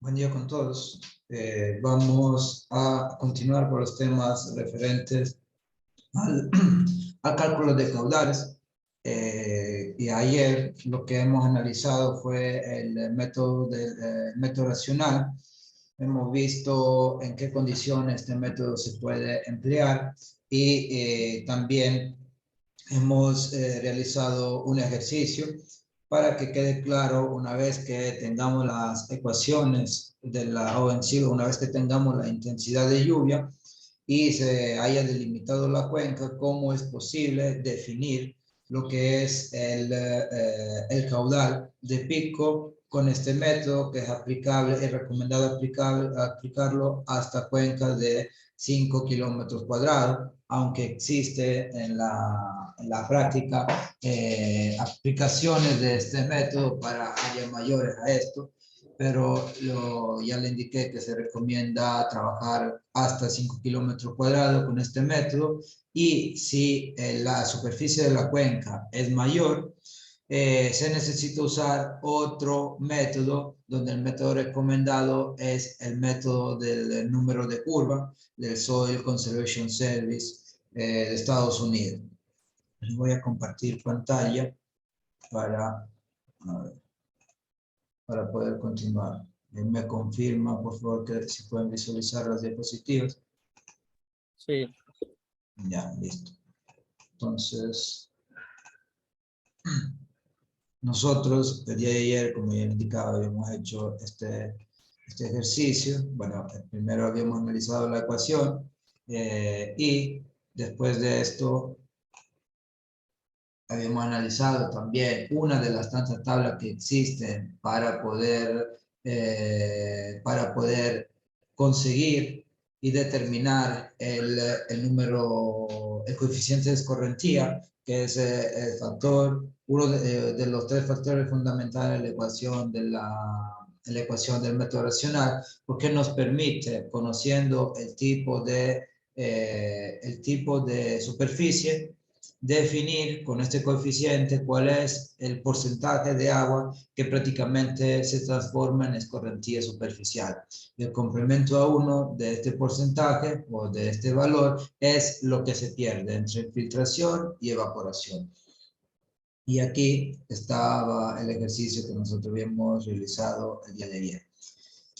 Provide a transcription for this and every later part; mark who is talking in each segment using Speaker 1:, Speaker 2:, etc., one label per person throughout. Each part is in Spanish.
Speaker 1: Buen día con todos. Vamos a continuar con los temas referentes al, al cálculo de caudales. Y ayer lo que hemos analizado fue el método racional. Hemos visto en qué condiciones este método se puede emplear y también hemos realizado un ejercicio para que quede claro una vez que tengamos las ecuaciones de la ONC, una vez que tengamos la intensidad de lluvia y se haya delimitado la cuenca, cómo es posible definir lo que es el caudal de pico con este método que es aplicable, es recomendado aplicarlo hasta cuencas de 5 kilómetros cuadrados, aunque existe en la práctica aplicaciones de este método para áreas mayores a esto, pero ya le indiqué que se recomienda trabajar hasta 5 kilómetros cuadrados con este método, y si la superficie de la cuenca es mayor, se necesita usar otro método, donde el método recomendado es el método del número de curva del Soil Conservation Service de Estados Unidos. Voy a compartir pantalla para, para poder continuar. Me confirma, por favor, que si pueden visualizar las diapositivas.
Speaker 2: Sí.
Speaker 1: Ya, listo. Entonces, nosotros el día de ayer, como ya indicaba, habíamos hecho este ejercicio. Bueno, primero habíamos analizado la ecuación y después de esto habíamos analizado también una de las tantas tablas que existen para poder conseguir y determinar el coeficiente de escorrentía, que es el factor, uno de los tres factores fundamentales de la ecuación del método racional, porque nos permite, conociendo el tipo de superficie, definir con este coeficiente cuál es el porcentaje de agua que prácticamente se transforma en escorrentía superficial. El complemento a 1 de este porcentaje o de este valor es lo que se pierde entre infiltración y evaporación. Y aquí estaba el ejercicio que nosotros habíamos realizado el día de ayer.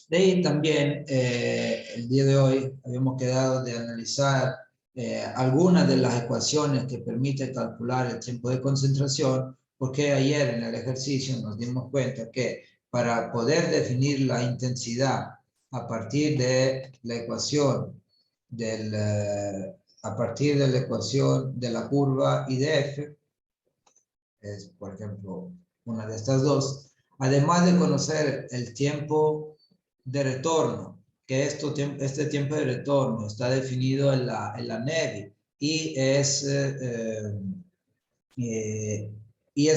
Speaker 1: De ahí también el día de hoy habíamos quedado de analizar algunas de las ecuaciones que permiten calcular el tiempo de concentración, porque ayer en el ejercicio nos dimos cuenta que para poder definir la intensidad a partir de la ecuación de la curva IDF, es por ejemplo una de estas dos, además de conocer el tiempo de retorno, que este tiempo de retorno está definido en la NEVI y es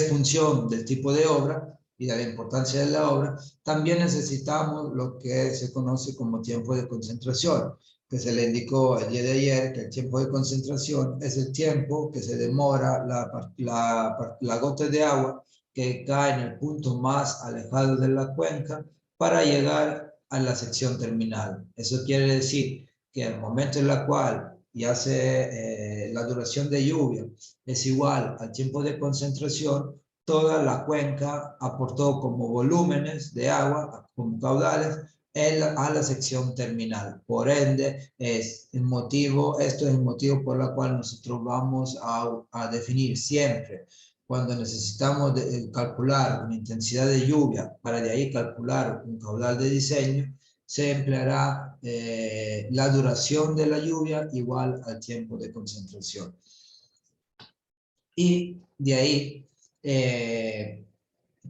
Speaker 1: función del tipo de obra y de la importancia de la obra. También necesitamos lo que se conoce como tiempo de concentración, que se le indicó el día de ayer que el tiempo de concentración es el tiempo que se demora la gota de agua que cae en el punto más alejado de la cuenca para llegar a la sección terminal. Eso quiere decir que al momento en el cual la duración de lluvia es igual al tiempo de concentración, toda la cuenca aportó como volúmenes de agua, como caudales, a la sección terminal. Por ende, esto es el motivo por el cual nosotros vamos a definir siempre, cuando necesitamos calcular una intensidad de lluvia, para de ahí calcular un caudal de diseño, se empleará la duración de la lluvia igual al tiempo de concentración. Y de ahí,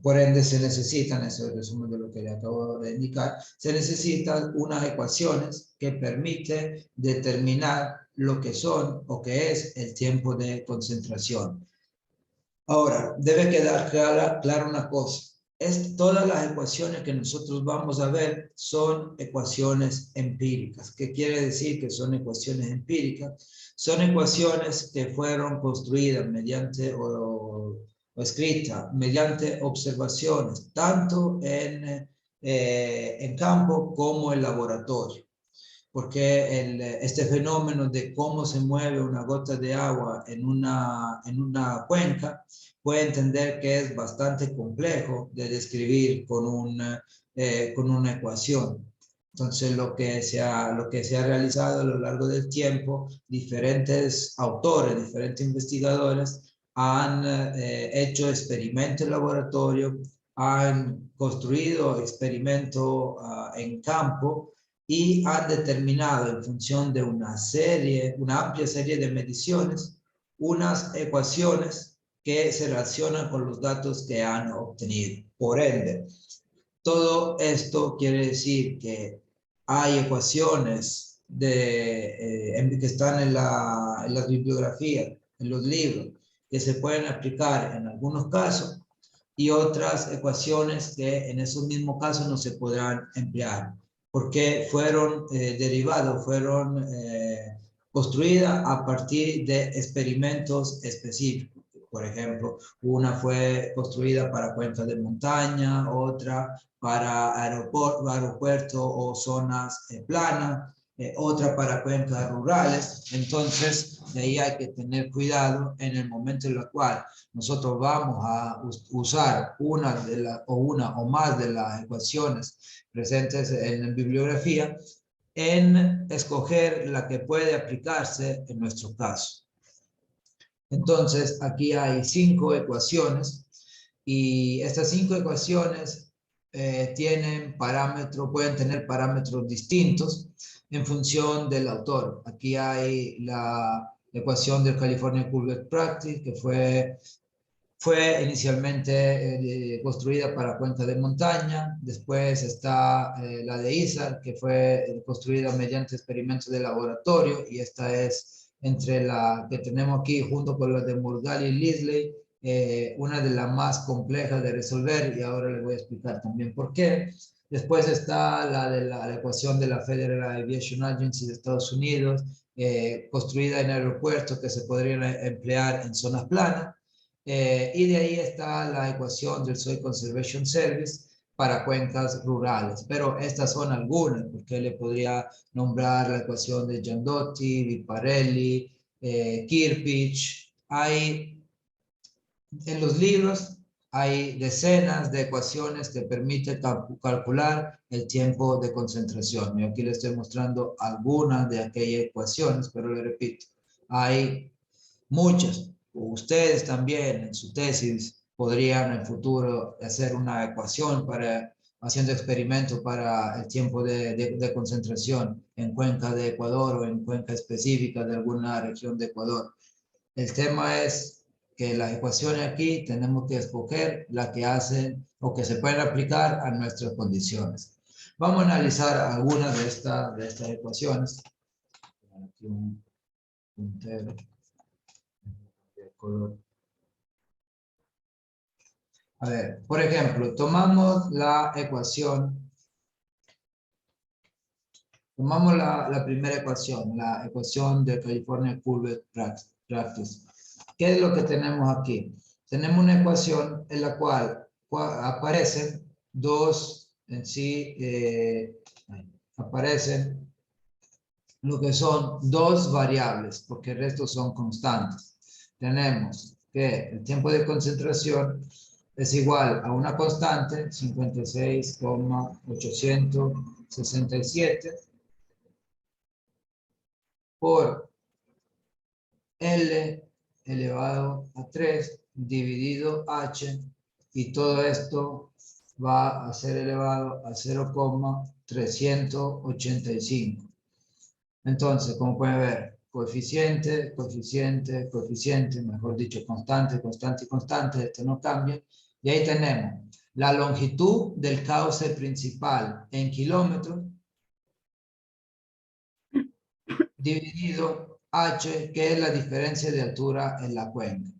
Speaker 1: por ende, se necesitan, eso es el resumen de lo que le acabo de indicar, se necesitan unas ecuaciones que permiten determinar lo que son o que es el tiempo de concentración. Ahora, debe quedar clara una cosa. Todas las ecuaciones que nosotros vamos a ver son ecuaciones empíricas. ¿Qué quiere decir que son ecuaciones empíricas? Son ecuaciones que fueron construidas mediante o escritas mediante observaciones, tanto en en campo como en laboratorio, porque este fenómeno de cómo se mueve una gota de agua en una cuenca, puede entender que es bastante complejo de describir con una ecuación. Entonces, lo que se ha realizado a lo largo del tiempo, diferentes autores, diferentes investigadores han hecho experimentos en laboratorio, han construido experimentos en campo y han determinado en función de una amplia serie de mediciones, unas ecuaciones que se relacionan con los datos que han obtenido. Por ende, todo esto quiere decir que hay ecuaciones que están en las bibliografías, en los libros, que se pueden aplicar en algunos casos y otras ecuaciones que en esos mismos casos no se podrán emplear porque fueron derivadas, fueron construidas a partir de experimentos específicos. Por ejemplo, una fue construida para cuencas de montaña, otra para aeropuertos o zonas planas, otra para cuencas rurales. Entonces, de ahí hay que tener cuidado en el momento en el cual nosotros vamos a usar una o más de las ecuaciones presentes en la bibliografía, en escoger la que puede aplicarse en nuestro caso. Entonces, aquí hay 5 ecuaciones y estas 5 ecuaciones pueden tener parámetros distintos en función del autor. Aquí hay la ecuación del California Curve Practice, que fue inicialmente construida para cuenca de montaña, después está la de Isar, que fue construida mediante experimentos de laboratorio, y esta es entre la que tenemos aquí junto con la de Murgali y Lisley, una de las más complejas de resolver, y ahora les voy a explicar también por qué. Después está la de la ecuación de la Federal Aviation Agency de Estados Unidos, construida en aeropuertos que se podrían emplear en zonas planas. Y de ahí está la ecuación del Soil Conservation Service para cuencas rurales. Pero estas son algunas, porque le podría nombrar la ecuación de Giandotti, Viparelli, Kirpich. En los libros hay decenas de ecuaciones que permiten calcular el tiempo de concentración. Y aquí le estoy mostrando algunas de aquellas ecuaciones, pero le repito, hay muchas. Ustedes también en su tesis podrían en el futuro hacer una ecuación haciendo experimentos para el tiempo de concentración en cuenca de Ecuador o en cuenca específica de alguna región de Ecuador. El tema es que las ecuaciones aquí tenemos que escoger la que hacen o que se pueden aplicar a nuestras condiciones. Vamos a analizar algunas de estas ecuaciones. Aquí un puntero de color. A ver, por ejemplo, tomamos la ecuación, tomamos la primera ecuación, la ecuación de California Curve Practice. ¿Qué es lo que tenemos aquí? Tenemos una ecuación en la cual aparecen aparecen lo que son dos variables, porque el resto son constantes. Tenemos que el tiempo de concentración es igual a una constante, 56,867, por L elevado a 3 dividido H, y todo esto va a ser elevado a 0,385. Entonces, como pueden ver, coeficiente, coeficiente, coeficiente, mejor dicho, constante, constante y constante, esto no cambia. Y ahí tenemos la longitud del cauce principal en kilómetros dividido H, que es la diferencia de altura en la cuenca,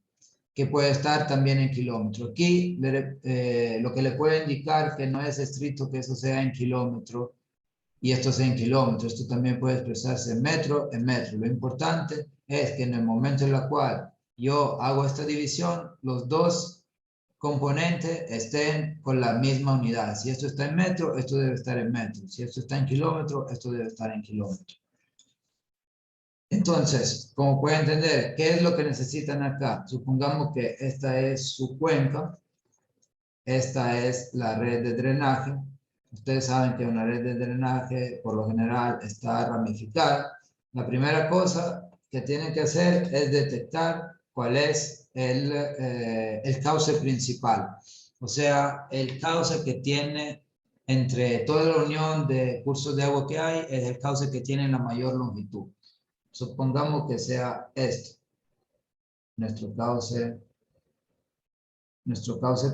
Speaker 1: que puede estar también en kilómetros. Aquí lo que le puede indicar que no es estricto que eso sea en kilómetros y esto sea en kilómetros. Esto también puede expresarse en metro, en metro. Lo importante es que en el momento en el cual yo hago esta división, los dos componentes estén con la misma unidad. Si esto está en metro, esto debe estar en metro. Si esto está en kilómetro, esto debe estar en kilómetro. Entonces, como pueden entender, ¿qué es lo que necesitan acá? Supongamos que esta es su cuenca, esta es la red de drenaje. Ustedes saben que una red de drenaje, por lo general, está ramificada. La primera cosa que tienen que hacer es detectar cuál es el cauce principal. O sea, el cauce que tiene entre toda la unión de cursos de agua que hay, es el cauce que tiene la mayor longitud. Supongamos que sea esto, nuestro cauce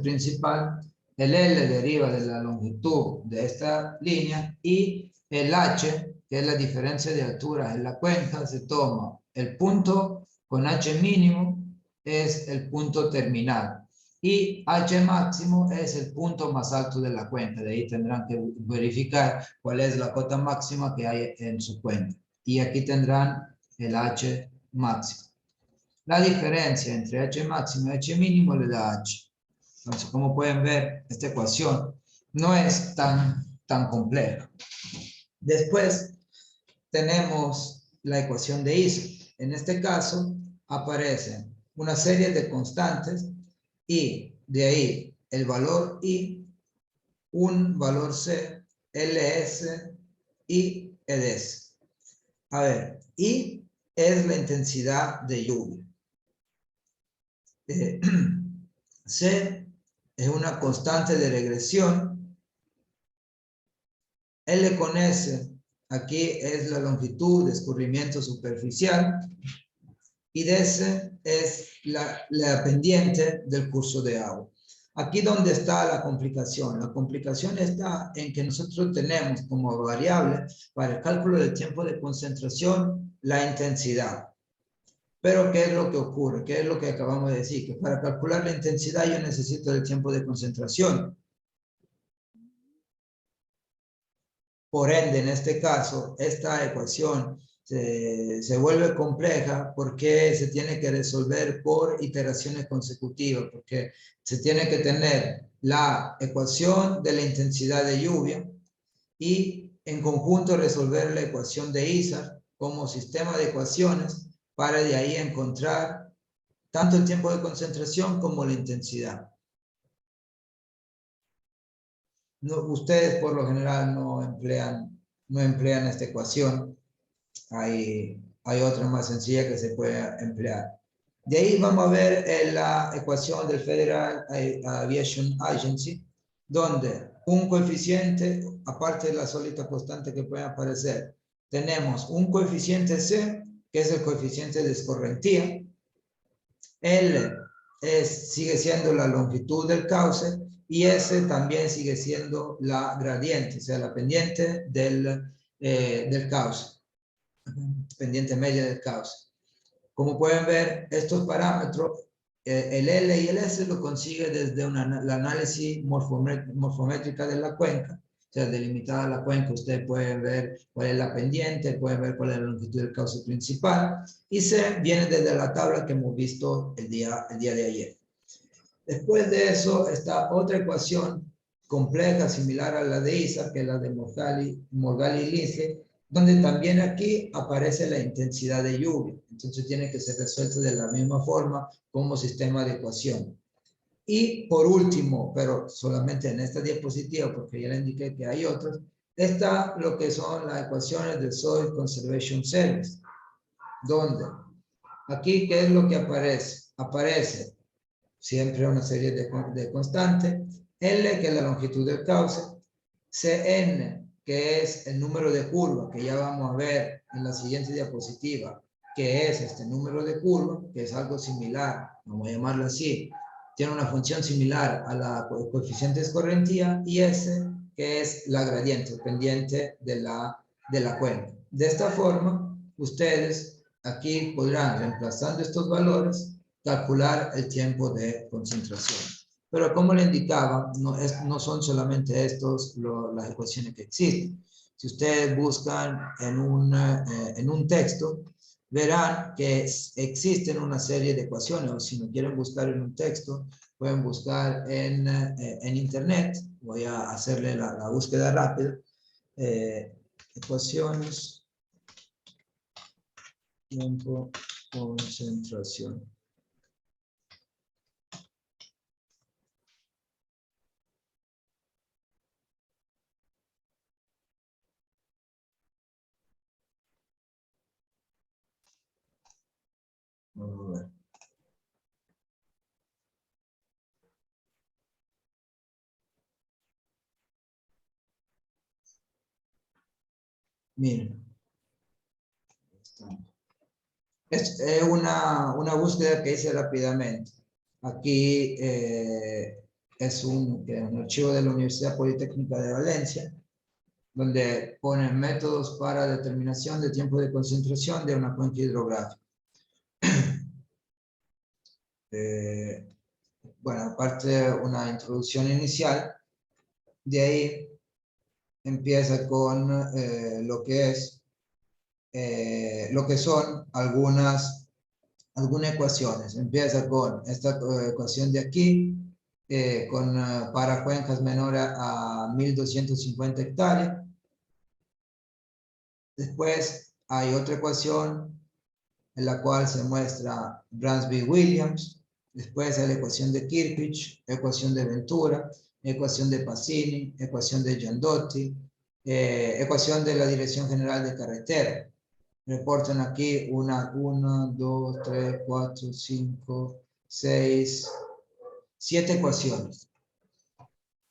Speaker 1: principal. El L deriva de la longitud de esta línea y el H, que es la diferencia de alturas en la cuenca, se toma el punto con H mínimo, es el punto terminal. Y H máximo es el punto más alto de la cuenca. De ahí tendrán que verificar cuál es la cota máxima que hay en su cuenca. Y aquí tendrán el H máximo. La diferencia entre H máximo y H mínimo le da H. Entonces, como pueden ver, esta ecuación no es tan compleja. Después tenemos la ecuación de ISO. En este caso aparecen una serie de constantes y de ahí el valor I, un valor C, LS y EDS. A ver, I es la intensidad de lluvia. C es una constante de regresión. L con S, aquí es la longitud de escurrimiento superficial. Y DS es la pendiente del curso de agua. Aquí donde está la complicación. La complicación está en que nosotros tenemos como variable para el cálculo del tiempo de concentración la intensidad. Pero, ¿qué es lo que ocurre? ¿Qué es lo que acabamos de decir? Que para calcular la intensidad yo necesito el tiempo de concentración. Por ende, en este caso, esta ecuación se vuelve compleja porque se tiene que resolver por iteraciones consecutivas, porque se tiene que tener la ecuación de la intensidad de lluvia y en conjunto resolver la ecuación de Isar como sistema de ecuaciones para de ahí encontrar tanto el tiempo de concentración como la intensidad. No, ustedes por lo general no emplean esta ecuación. Hay otra más sencilla que se puede emplear. De ahí vamos a ver la ecuación del Federal Aviation Agency, donde un coeficiente, aparte de la sólida constante que puede aparecer, tenemos un coeficiente C, que es el coeficiente de escorrentía. L sigue siendo la longitud del cauce y S también sigue siendo la gradiente, o sea, la pendiente del cauce, pendiente media del cauce. Como pueden ver, estos parámetros, el L y el S lo consigue desde la análisis morfométrica de la cuenca. O sea, delimitada la cuenca, ustedes pueden ver cuál es la pendiente, pueden ver cuál es la longitud del cauce principal, y C viene desde la tabla que hemos visto el día de ayer. Después de eso está otra ecuación compleja, similar a la de Isar, que es la de Morgali y Lindsey, donde también aquí aparece la intensidad de lluvia. Entonces tiene que ser resuelto de la misma forma como sistema de ecuación. Y por último, pero solamente en esta diapositiva, porque ya le indiqué que hay otros, está lo que son las ecuaciones del Soil Conservation Service, donde aquí, ¿qué es lo que aparece? Aparece siempre una serie de constantes, L, que es la longitud del cauce, Cn, que es el número de curva, que ya vamos a ver en la siguiente diapositiva, que es este número de curva, que es algo similar, vamos a llamarlo así, tiene una función similar a la coeficiente de escorrentía, y S, que es la gradiente, pendiente de la cuenca. De esta forma, ustedes aquí podrán, reemplazando estos valores, calcular el tiempo de concentración. Pero como le indicaba, no son solamente estos las ecuaciones que existen. Si ustedes buscan en un texto, verán que existen una serie de ecuaciones, o si no quieren buscar en un texto, pueden buscar en internet. Voy a hacerle la búsqueda rápida. Ecuaciones, tiempo, concentración. Vamos a ver. Miren. Es una búsqueda que hice rápidamente. Aquí es un archivo de la Universidad Politécnica de Valencia, donde ponen métodos para determinación de tiempo de concentración de una cuenca hidrográfica. Bueno, aparte de una introducción inicial, de ahí empieza con lo que son algunas ecuaciones. Empieza con esta ecuación de aquí, para cuencas menores a 1250 hectáreas. Después hay otra ecuación en la cual se muestra Bransby-Williams. Después hay la ecuación de Kirchhoff, ecuación de Ventura, ecuación de Pacini, ecuación de Giandotti, ecuación de la Dirección General de Carretera. Reportan aquí 1, 2, 3, 4, 5, 6, 7 ecuaciones.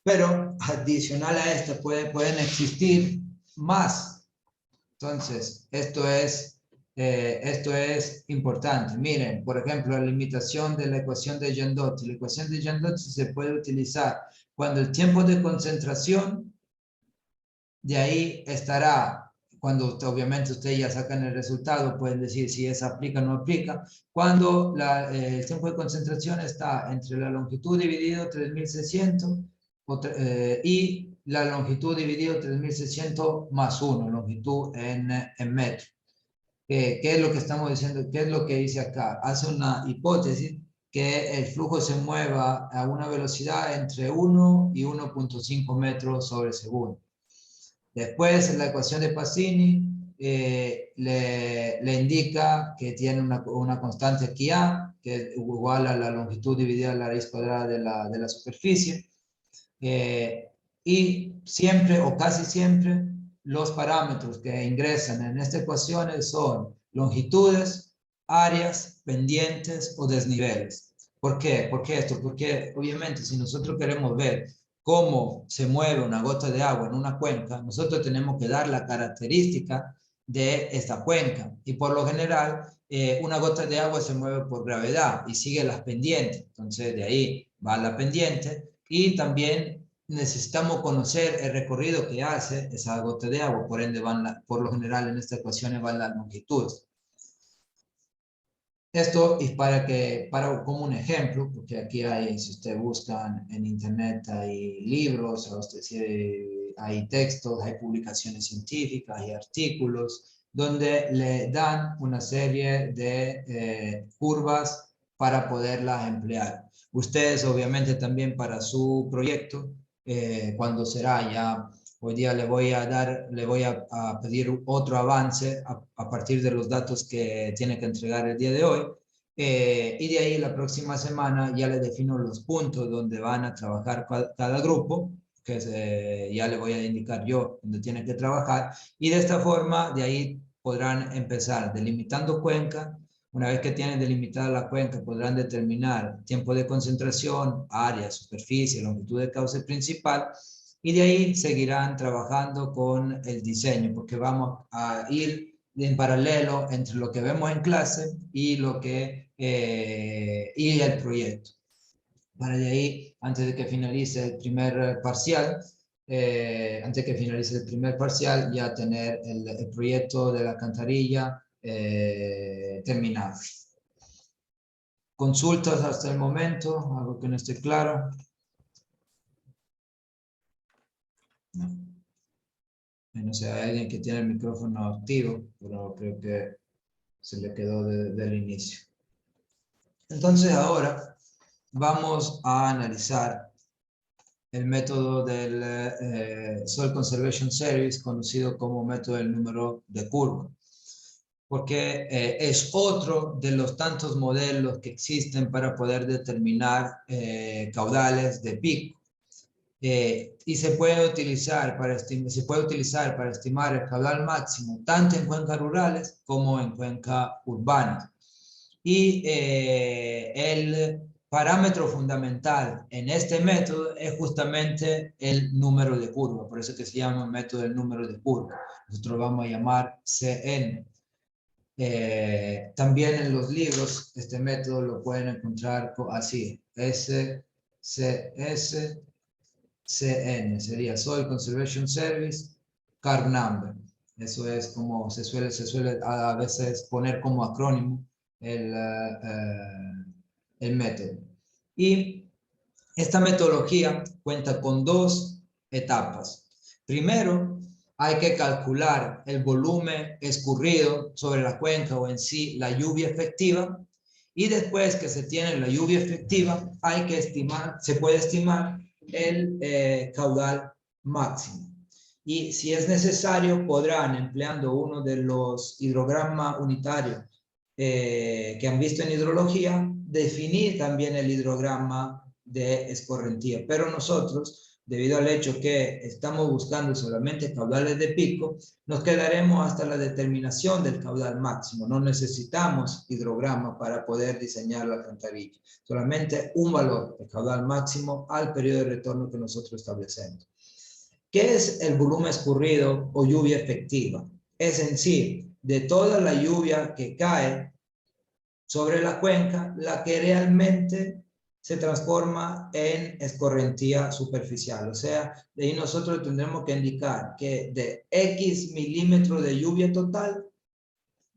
Speaker 1: Pero adicional a esta pueden existir más. Entonces, esto es importante. Miren, por ejemplo, la limitación de la ecuación de Giandotti. La ecuación de Giandotti se puede utilizar cuando el tiempo de concentración, de ahí estará, cuando obviamente ustedes ya sacan el resultado, pueden decir si esa aplica o no aplica, cuando el tiempo de concentración está entre la longitud dividido 3600 y la longitud dividido 3600 más 1, longitud en metros. ¿Qué es lo que estamos diciendo? ¿Qué es lo que dice acá? Hace una hipótesis que el flujo se mueva a una velocidad entre 1 y 1.5 metros sobre segundo. Después, la ecuación de Pacini le indica que tiene una constante aquí A, que es igual a la longitud dividida la raíz cuadrada de la superficie. Y siempre o casi siempre los parámetros que ingresan en esta ecuación son longitudes, áreas, pendientes o desniveles. ¿Por qué? ¿Por qué esto? Porque obviamente si nosotros queremos ver cómo se mueve una gota de agua en una cuenca, nosotros tenemos que dar la característica de esta cuenca. Y por lo general, una gota de agua se mueve por gravedad y sigue las pendientes. Entonces, de ahí va la pendiente y también necesitamos conocer el recorrido que hace esa gota de agua. Por ende, por lo general en estas ecuaciones van las longitudes. Esto es como un ejemplo, porque aquí hay, si ustedes buscan en internet, hay libros, hay textos, hay publicaciones científicas, hay artículos, donde le dan una serie de curvas para poderlas emplear. Ustedes, obviamente, también para su proyecto, cuando será ya, hoy día le voy a pedir otro avance a partir de los datos que tiene que entregar el día de hoy. Y de ahí la próxima semana ya le defino los puntos donde van a trabajar cada grupo, que ya le voy a indicar yo donde tiene que trabajar. Y de esta forma, de ahí podrán empezar delimitando cuenca. Una vez que tienen delimitada la cuenca, podrán determinar tiempo de concentración, área, superficie, longitud de cauce principal, y de ahí seguirán trabajando con el diseño, porque vamos a ir en paralelo entre lo que vemos en clase y y el proyecto. Para de ahí, antes de que finalice el primer parcial, ya tener el proyecto de la alcantarilla terminado. ¿Consultas hasta el momento? ¿Algo que no esté claro? No. No sé, hay alguien que tiene el micrófono activo, pero creo que se le quedó del inicio. Entonces ahora vamos a analizar el método del Soil Conservation Service, conocido como método del número de curva, porque es otro de los tantos modelos que existen para poder determinar caudales de pico. Y se puede utilizar para estimar el caudal máximo tanto en cuencas rurales como en cuencas urbanas. Y el parámetro fundamental en este método es justamente el número de curva, por eso que se llama método del número de curva. Nosotros vamos a llamar CN. También en los libros este método lo pueden encontrar así, SCS CN, sería Soil Conservation Service, Card Number. Eso es como se suele a veces poner como acrónimo el método. Y esta metodología cuenta con dos etapas. Primero, hay que calcular el volumen escurrido sobre la cuenca o en sí la lluvia efectiva. Y después que se tiene la lluvia efectiva, hay que estimar, se puede estimar el caudal máximo. Y si es necesario, podrán, empleando uno de los hidrogramas unitarios que han visto en hidrología, definir también el hidrograma de escorrentía. Pero nosotros, debido al hecho que estamos buscando solamente caudales de pico, nos quedaremos hasta la determinación del caudal máximo. No necesitamos hidrograma para poder diseñar la alcantarilla. Solamente un valor de caudal máximo al periodo de retorno que nosotros establecemos. ¿Qué es el volumen escurrido o lluvia efectiva? Es en sí de toda la lluvia que cae sobre la cuenca, la que realmente se transforma en escorrentía superficial. O sea, de ahí nosotros tendremos que indicar que de X milímetros de lluvia total,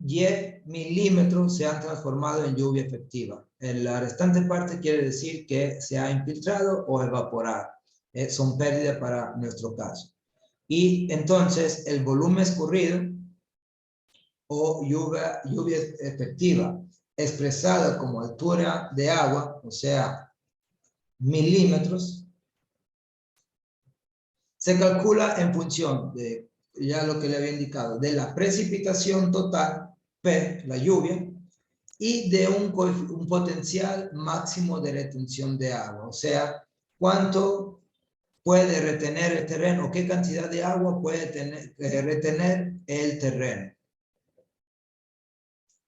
Speaker 1: Y milímetros se han transformado en lluvia efectiva. En la restante parte quiere decir que se ha infiltrado o evaporado. Son pérdidas para nuestro caso. Y entonces el volumen escurrido o lluvia efectiva expresada como altura de agua, o sea, milímetros, se calcula en función de, ya lo que le había indicado, de la precipitación total, P, la lluvia, y de un potencial máximo de retención de agua, o sea, cuánto puede retener el terreno, qué cantidad de agua puede retener el terreno.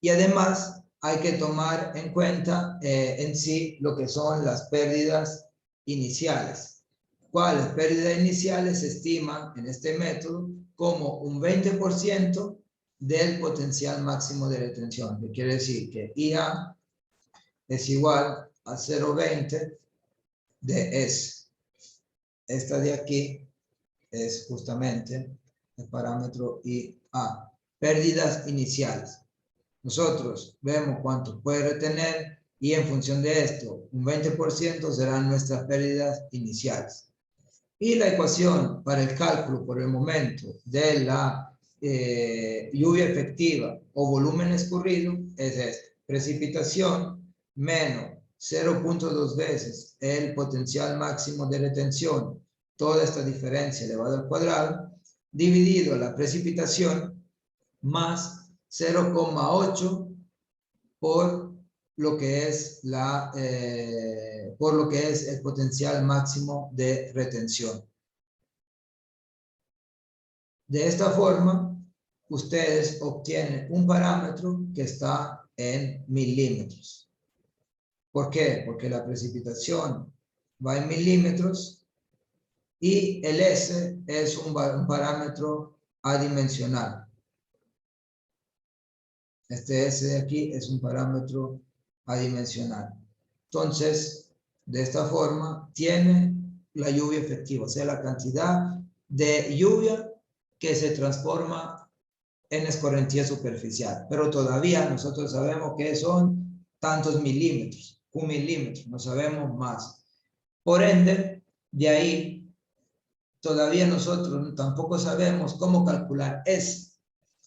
Speaker 1: Y además hay que tomar en cuenta en sí lo que son las pérdidas iniciales. ¿Cuáles pérdidas iniciales se estiman en este método como un 20% del potencial máximo de retención? Que quiere decir que IA es igual a 0,20 de S. Esta de aquí es justamente el parámetro IA. Pérdidas iniciales. Nosotros vemos cuánto puede retener y en función de esto, un 20% serán nuestras pérdidas iniciales. Y la ecuación para el cálculo por el momento de la lluvia efectiva o volumen escurrido es esta. Precipitación menos 0.2 veces el potencial máximo de retención, toda esta diferencia elevado al cuadrado, dividido la precipitación más 0,8 por lo que es el potencial máximo de retención. De esta forma, ustedes obtienen un parámetro que está en milímetros. ¿Por qué? Porque la precipitación va en milímetros y el S es un parámetro adimensional. Este S de aquí es un parámetro adimensional. Entonces, de esta forma, tiene la lluvia efectiva, o sea, la cantidad de lluvia que se transforma en escorrentía superficial. Pero todavía nosotros sabemos que son tantos milímetros, 1 milímetro, no sabemos más. Por ende, de ahí, todavía nosotros tampoco sabemos cómo calcular eso.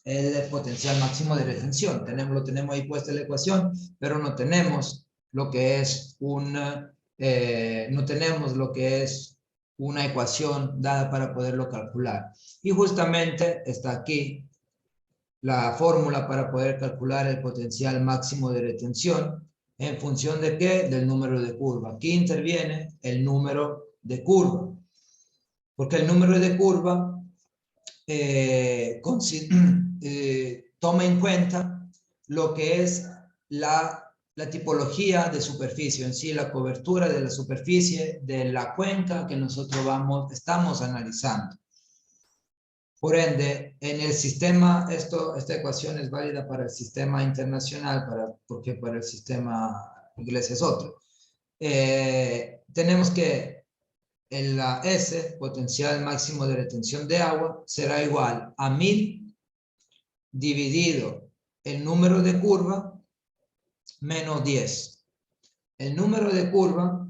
Speaker 1: El potencial máximo de retención. Lo tenemos ahí puesta la ecuación, pero no tenemos lo que es un no tenemos lo que es una ecuación dada para poderlo calcular. Y justamente está aquí la fórmula para poder calcular el potencial máximo de retención. ¿En función de qué? Del número de curva. Aquí interviene el número de curva. Porque el número de curva toma en cuenta lo que es la tipología de superficie, en sí la cobertura de la superficie de la cuenca que nosotros estamos analizando. Por ende, en el sistema, esta ecuación es válida para el sistema internacional, porque para el sistema inglés es otro. Tenemos que en la S, potencial máximo de retención de agua, será igual a 1000 dividido el número de curva menos 10. El número de curva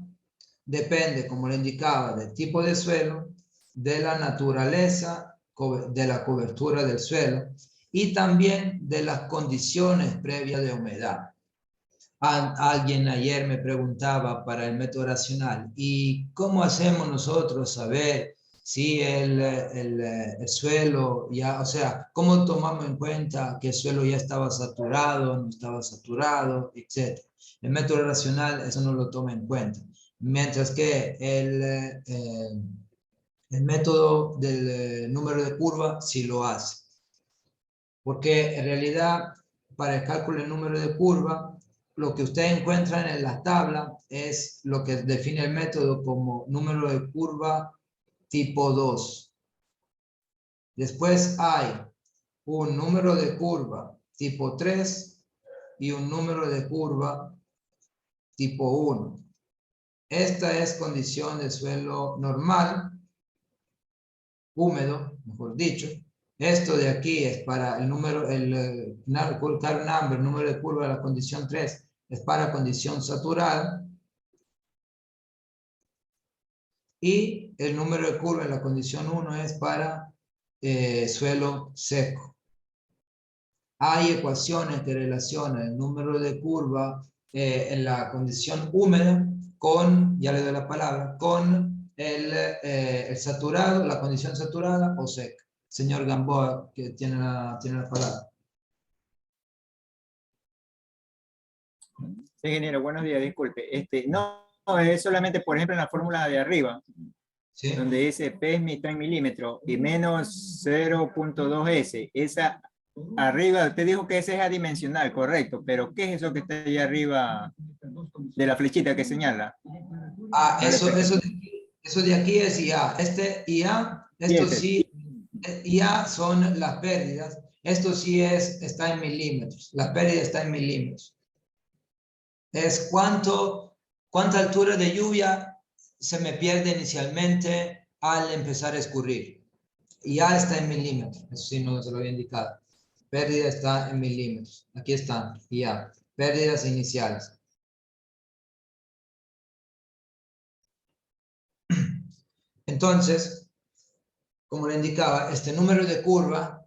Speaker 1: depende, como le indicaba, del tipo de suelo, de la naturaleza, de la cobertura del suelo y también de las condiciones previas de humedad. Alguien ayer me preguntaba para el método racional, ¿y cómo hacemos nosotros saber si el suelo ya, o sea, cómo tomamos en cuenta que el suelo ya estaba saturado, no estaba saturado, etcétera? El método racional eso no lo toma en cuenta, mientras que el método del número de curva sí lo hace. Porque en realidad, para el cálculo del número de curva, lo que ustedes encuentran en la tabla es lo que define el método como número de curva tipo 2. Después hay un número de curva tipo 3 y un número de curva tipo 1. Esta es condición de suelo normal, húmedo, mejor dicho. Esto de aquí es para el número, el curve number, número de curva de la condición 3, es para condición saturada. Y el número de curva en la condición 1 es para suelo seco. Hay ecuaciones que relacionan el número de curva en la condición húmeda con, ya le doy la palabra, con el saturado, la condición saturada o seca. Señor Gamboa, que tiene la palabra.
Speaker 3: Sí, ingeniero, buenos días, disculpe. No, es solamente, por ejemplo, en la fórmula de arriba, ¿sí? Donde dice P es mitad en milímetros y menos 0.2S. Esa arriba, usted dijo que ese es adimensional, correcto, pero ¿qué es eso que está ahí arriba de la flechita que señala?
Speaker 1: Ah, eso de aquí es IA. IA, esto sí, IA son las pérdidas. Esto sí está en milímetros. La pérdida está en milímetros. Es cuánta altura de lluvia se me pierde inicialmente al empezar a escurrir. IA está en milímetros. Eso sí no se lo había indicado. Pérdida está en milímetros. Aquí están, IA. Pérdidas iniciales. Entonces, como le indicaba, este número de curva,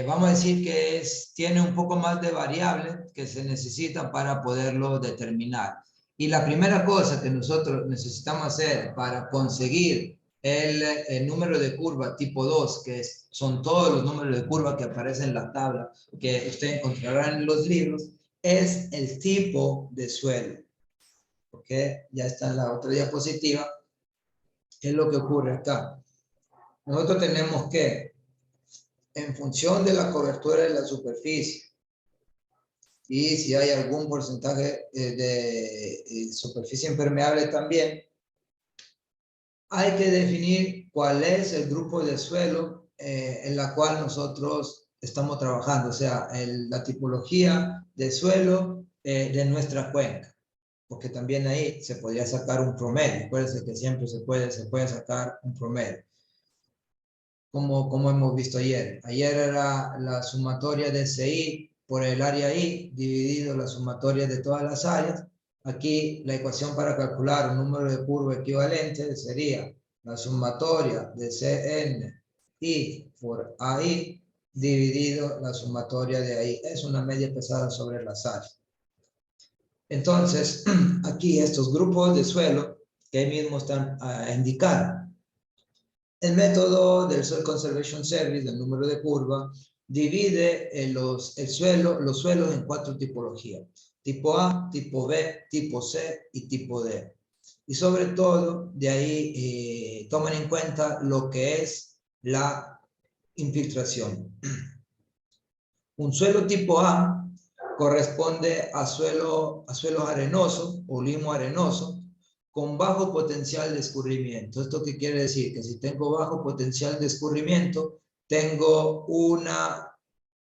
Speaker 1: vamos a decir que tiene un poco más de variables que se necesitan para poderlo determinar. Y la primera cosa que nosotros necesitamos hacer para conseguir el número de curva tipo 2, que son todos los números de curva que aparecen en la tabla, que usted encontrará en los libros, es el tipo de suelo. ¿Ok? Ya está en la otra diapositiva. ¿Qué es lo que ocurre acá? Nosotros tenemos que, en función de la cobertura de la superficie y si hay algún porcentaje de superficie impermeable también, hay que definir cuál es el grupo de suelo en la cual nosotros estamos trabajando, o sea, la tipología de suelo de nuestra cuenca, porque también ahí se podría sacar un promedio. Acuérdense que siempre se puede sacar un promedio. Como hemos visto ayer. Ayer era la sumatoria de CI por el área I dividido la sumatoria de todas las áreas. Aquí la ecuación para calcular un número de curva equivalente sería la sumatoria de CN I por AI dividido la sumatoria de AI. Es una media pesada sobre las áreas. Entonces, aquí estos grupos de suelo que ahí mismo están indicados. El método del Soil Conservation Service, del número de curva, divide los suelos en 4 tipologías. Tipo A, tipo B, tipo C y tipo D. Y sobre todo, de ahí toman en cuenta lo que es la infiltración. Un suelo tipo A corresponde a suelos arenosos o limo arenoso con bajo potencial de escurrimiento. ¿Esto qué quiere decir? Que si tengo bajo potencial de escurrimiento, tengo una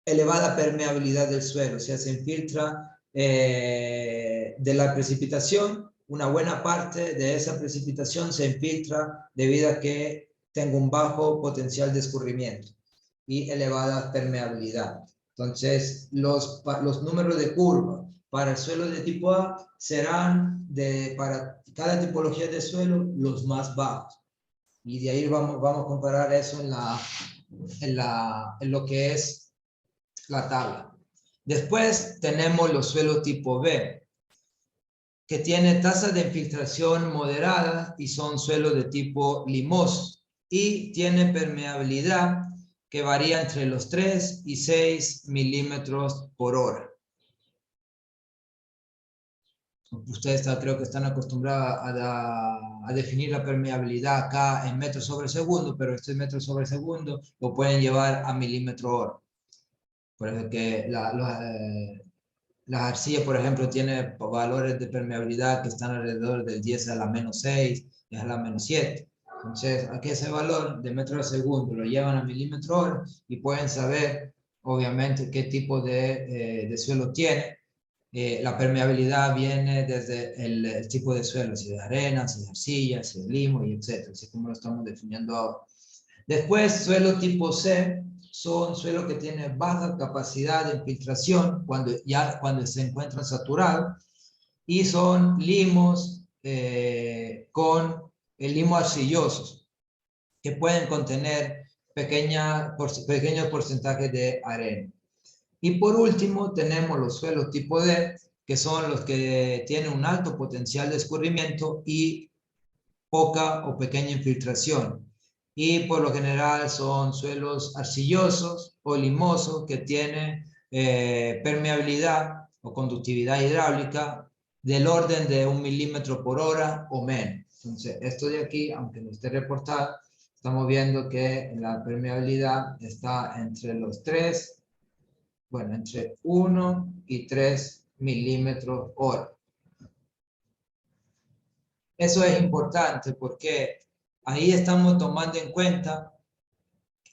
Speaker 1: elevada permeabilidad del suelo, o sea, se infiltra de la precipitación, una buena parte de esa precipitación se infiltra debido a que tengo un bajo potencial de escurrimiento y elevada permeabilidad. Entonces, los números de curva para el suelo de tipo A serán para cada tipología de suelo los más bajos. Y de ahí vamos a comparar eso en lo que es la tabla. Después tenemos los suelos tipo B, que tiene tasas de infiltración moderadas y son suelos de tipo limoso. Y tiene permeabilidad que varía entre los 3 y 6 milímetros por hora. Ustedes creo que están acostumbrados a definir la permeabilidad acá en metros sobre segundo, pero este metro sobre segundo lo pueden llevar a milímetro hora. Por ejemplo, que las arcillas, por ejemplo, tiene valores de permeabilidad que están alrededor del 10 a la menos 6, 10 a la menos 7. Entonces, aquí ese valor de metro de segundo lo llevan a milímetro hora y pueden saber, obviamente, qué tipo de suelo tiene. La permeabilidad viene desde el tipo de suelo, si es de arena, si es de arcilla, si es de limo, y etc. Así como lo estamos definiendo ahora. Después, suelo tipo C son suelos que tienen baja capacidad de infiltración cuando se encuentran saturados y son limos con limo arcillosos que pueden contener pequeños porcentajes de arena. Y por último tenemos los suelos tipo D, que son los que tienen un alto potencial de escurrimiento y poca o pequeña infiltración. Y por lo general son suelos arcillosos o limosos que tienen permeabilidad o conductividad hidráulica del orden de 1 milímetro por hora o menos. Entonces, esto de aquí, aunque no esté reportado, estamos viendo que la permeabilidad está entre los 3, bueno, entre 1 y 3 milímetros hora. Eso es importante porque ahí estamos tomando en cuenta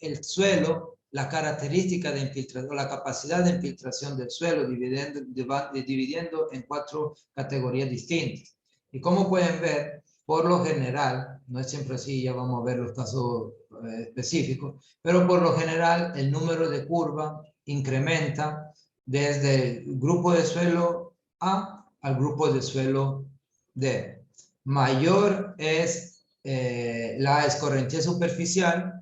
Speaker 1: el suelo, la característica de infiltración, la capacidad de infiltración del suelo, dividiendo en 4 categorías distintas. Y como pueden ver, por lo general, no es siempre así, ya vamos a ver los casos específicos, pero por lo general el número de curva incrementa desde el grupo de suelo A al grupo de suelo D. Mayor es la escorrentía superficial,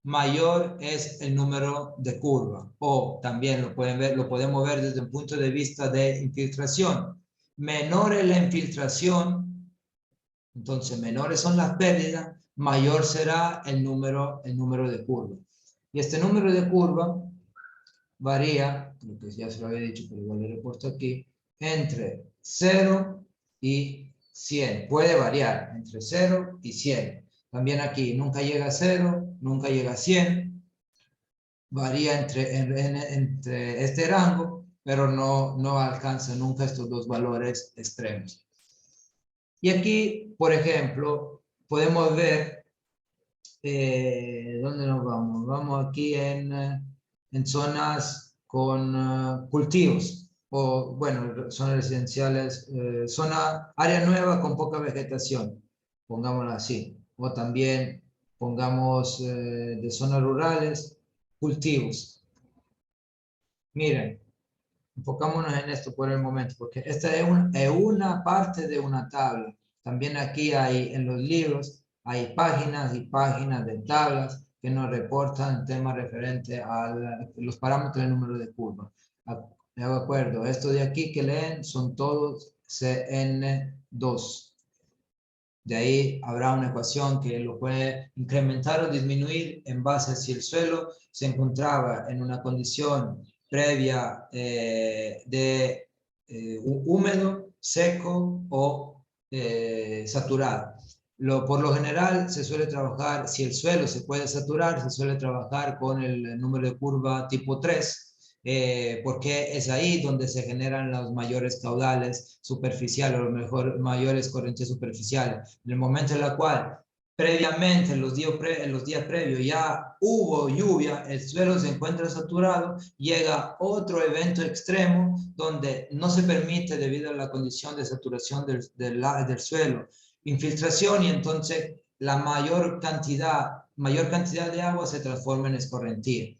Speaker 1: mayor es el número de curva. O también lo podemos ver desde un punto de vista de infiltración. Menor es la infiltración, entonces menores son las pérdidas, mayor será el número de curva. Y este número de curva varía, lo que ya se lo había dicho, pero igual lo he puesto aquí, entre 0 y 100. Puede variar entre 0 y 100. También aquí nunca llega a 0, nunca llega a 100. Varía entre este rango, pero no alcanza nunca estos dos valores extremos. Y aquí, por ejemplo, podemos ver ¿dónde nos vamos? Vamos aquí en zonas con cultivos, o bueno, zonas residenciales, área nueva con poca vegetación, pongámoslo así. O también pongamos de zonas rurales, cultivos. Miren, enfocámonos en esto por el momento, porque esta es una parte de una tabla. También aquí hay en los libros, hay páginas y páginas de tablas que nos reportan temas referentes a los parámetros del número de curva. De acuerdo, esto de aquí que leen son todos CN2. De ahí habrá una ecuación que lo puede incrementar o disminuir en base a si el suelo se encontraba en una condición previa de húmedo, seco o saturado. Por lo general se suele trabajar, si el suelo se puede saturar, se suele trabajar con el número de curva tipo 3, porque es ahí donde se generan los mayores caudales superficiales o los mayores corrientes superficiales. En el momento en el cual previamente, en los días previos, ya hubo lluvia, el suelo se encuentra saturado, llega otro evento extremo donde no se permite, debido a la condición de saturación del suelo, infiltración, y entonces la mayor cantidad de agua se transforma en escorrentía.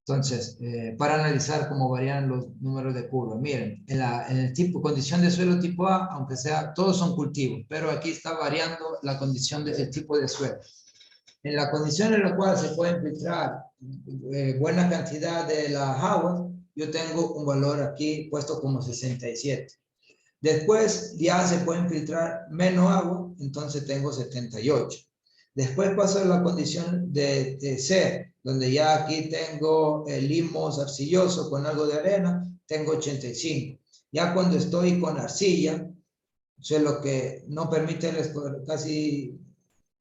Speaker 1: Entonces, para analizar cómo varían los números de curva, miren, en el condición de suelo tipo A, aunque sea, todos son cultivos, pero aquí está variando la condición del tipo de suelo. En la condición en la cual se puede infiltrar buena cantidad de las aguas, yo tengo un valor aquí puesto como 67. Después ya se puede infiltrar menos agua, entonces tengo 78. Después paso a la condición de C, donde ya aquí tengo el limos arcilloso con algo de arena, tengo 85. Ya cuando estoy con arcilla, suelo que no permite casi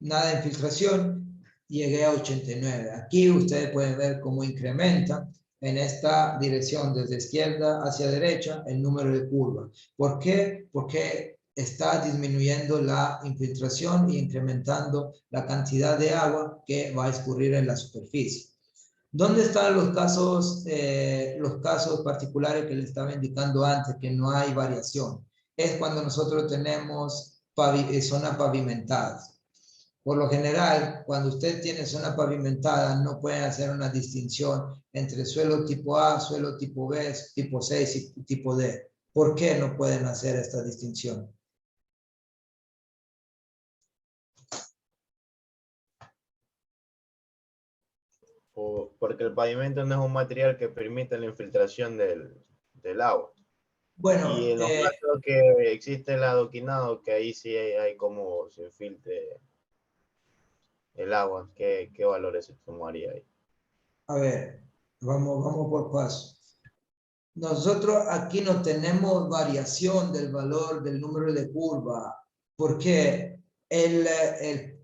Speaker 1: nada de infiltración, llegué a 89. Aquí ustedes pueden ver cómo incrementa en esta dirección, desde izquierda hacia derecha, el número de curvas. ¿Por qué? Porque está disminuyendo la infiltración y incrementando la cantidad de agua que va a escurrir en la superficie. ¿Dónde están los casos particulares que les estaba indicando antes, que no hay variación? Es cuando nosotros tenemos zonas pavimentadas. Por lo general, cuando usted tiene zona pavimentada, no pueden hacer una distinción entre suelo tipo A, suelo tipo B, tipo C y tipo D. ¿Por qué no pueden hacer esta distinción?
Speaker 4: Porque el pavimento no es un material que permite la infiltración del agua.
Speaker 1: Bueno,
Speaker 4: y en los casos que existe el adoquinado, que ahí sí hay como se filtre el agua, ¿qué valores se tomaría ahí?
Speaker 1: A ver, vamos por paso. Nosotros aquí no tenemos variación del valor del número de curva, porque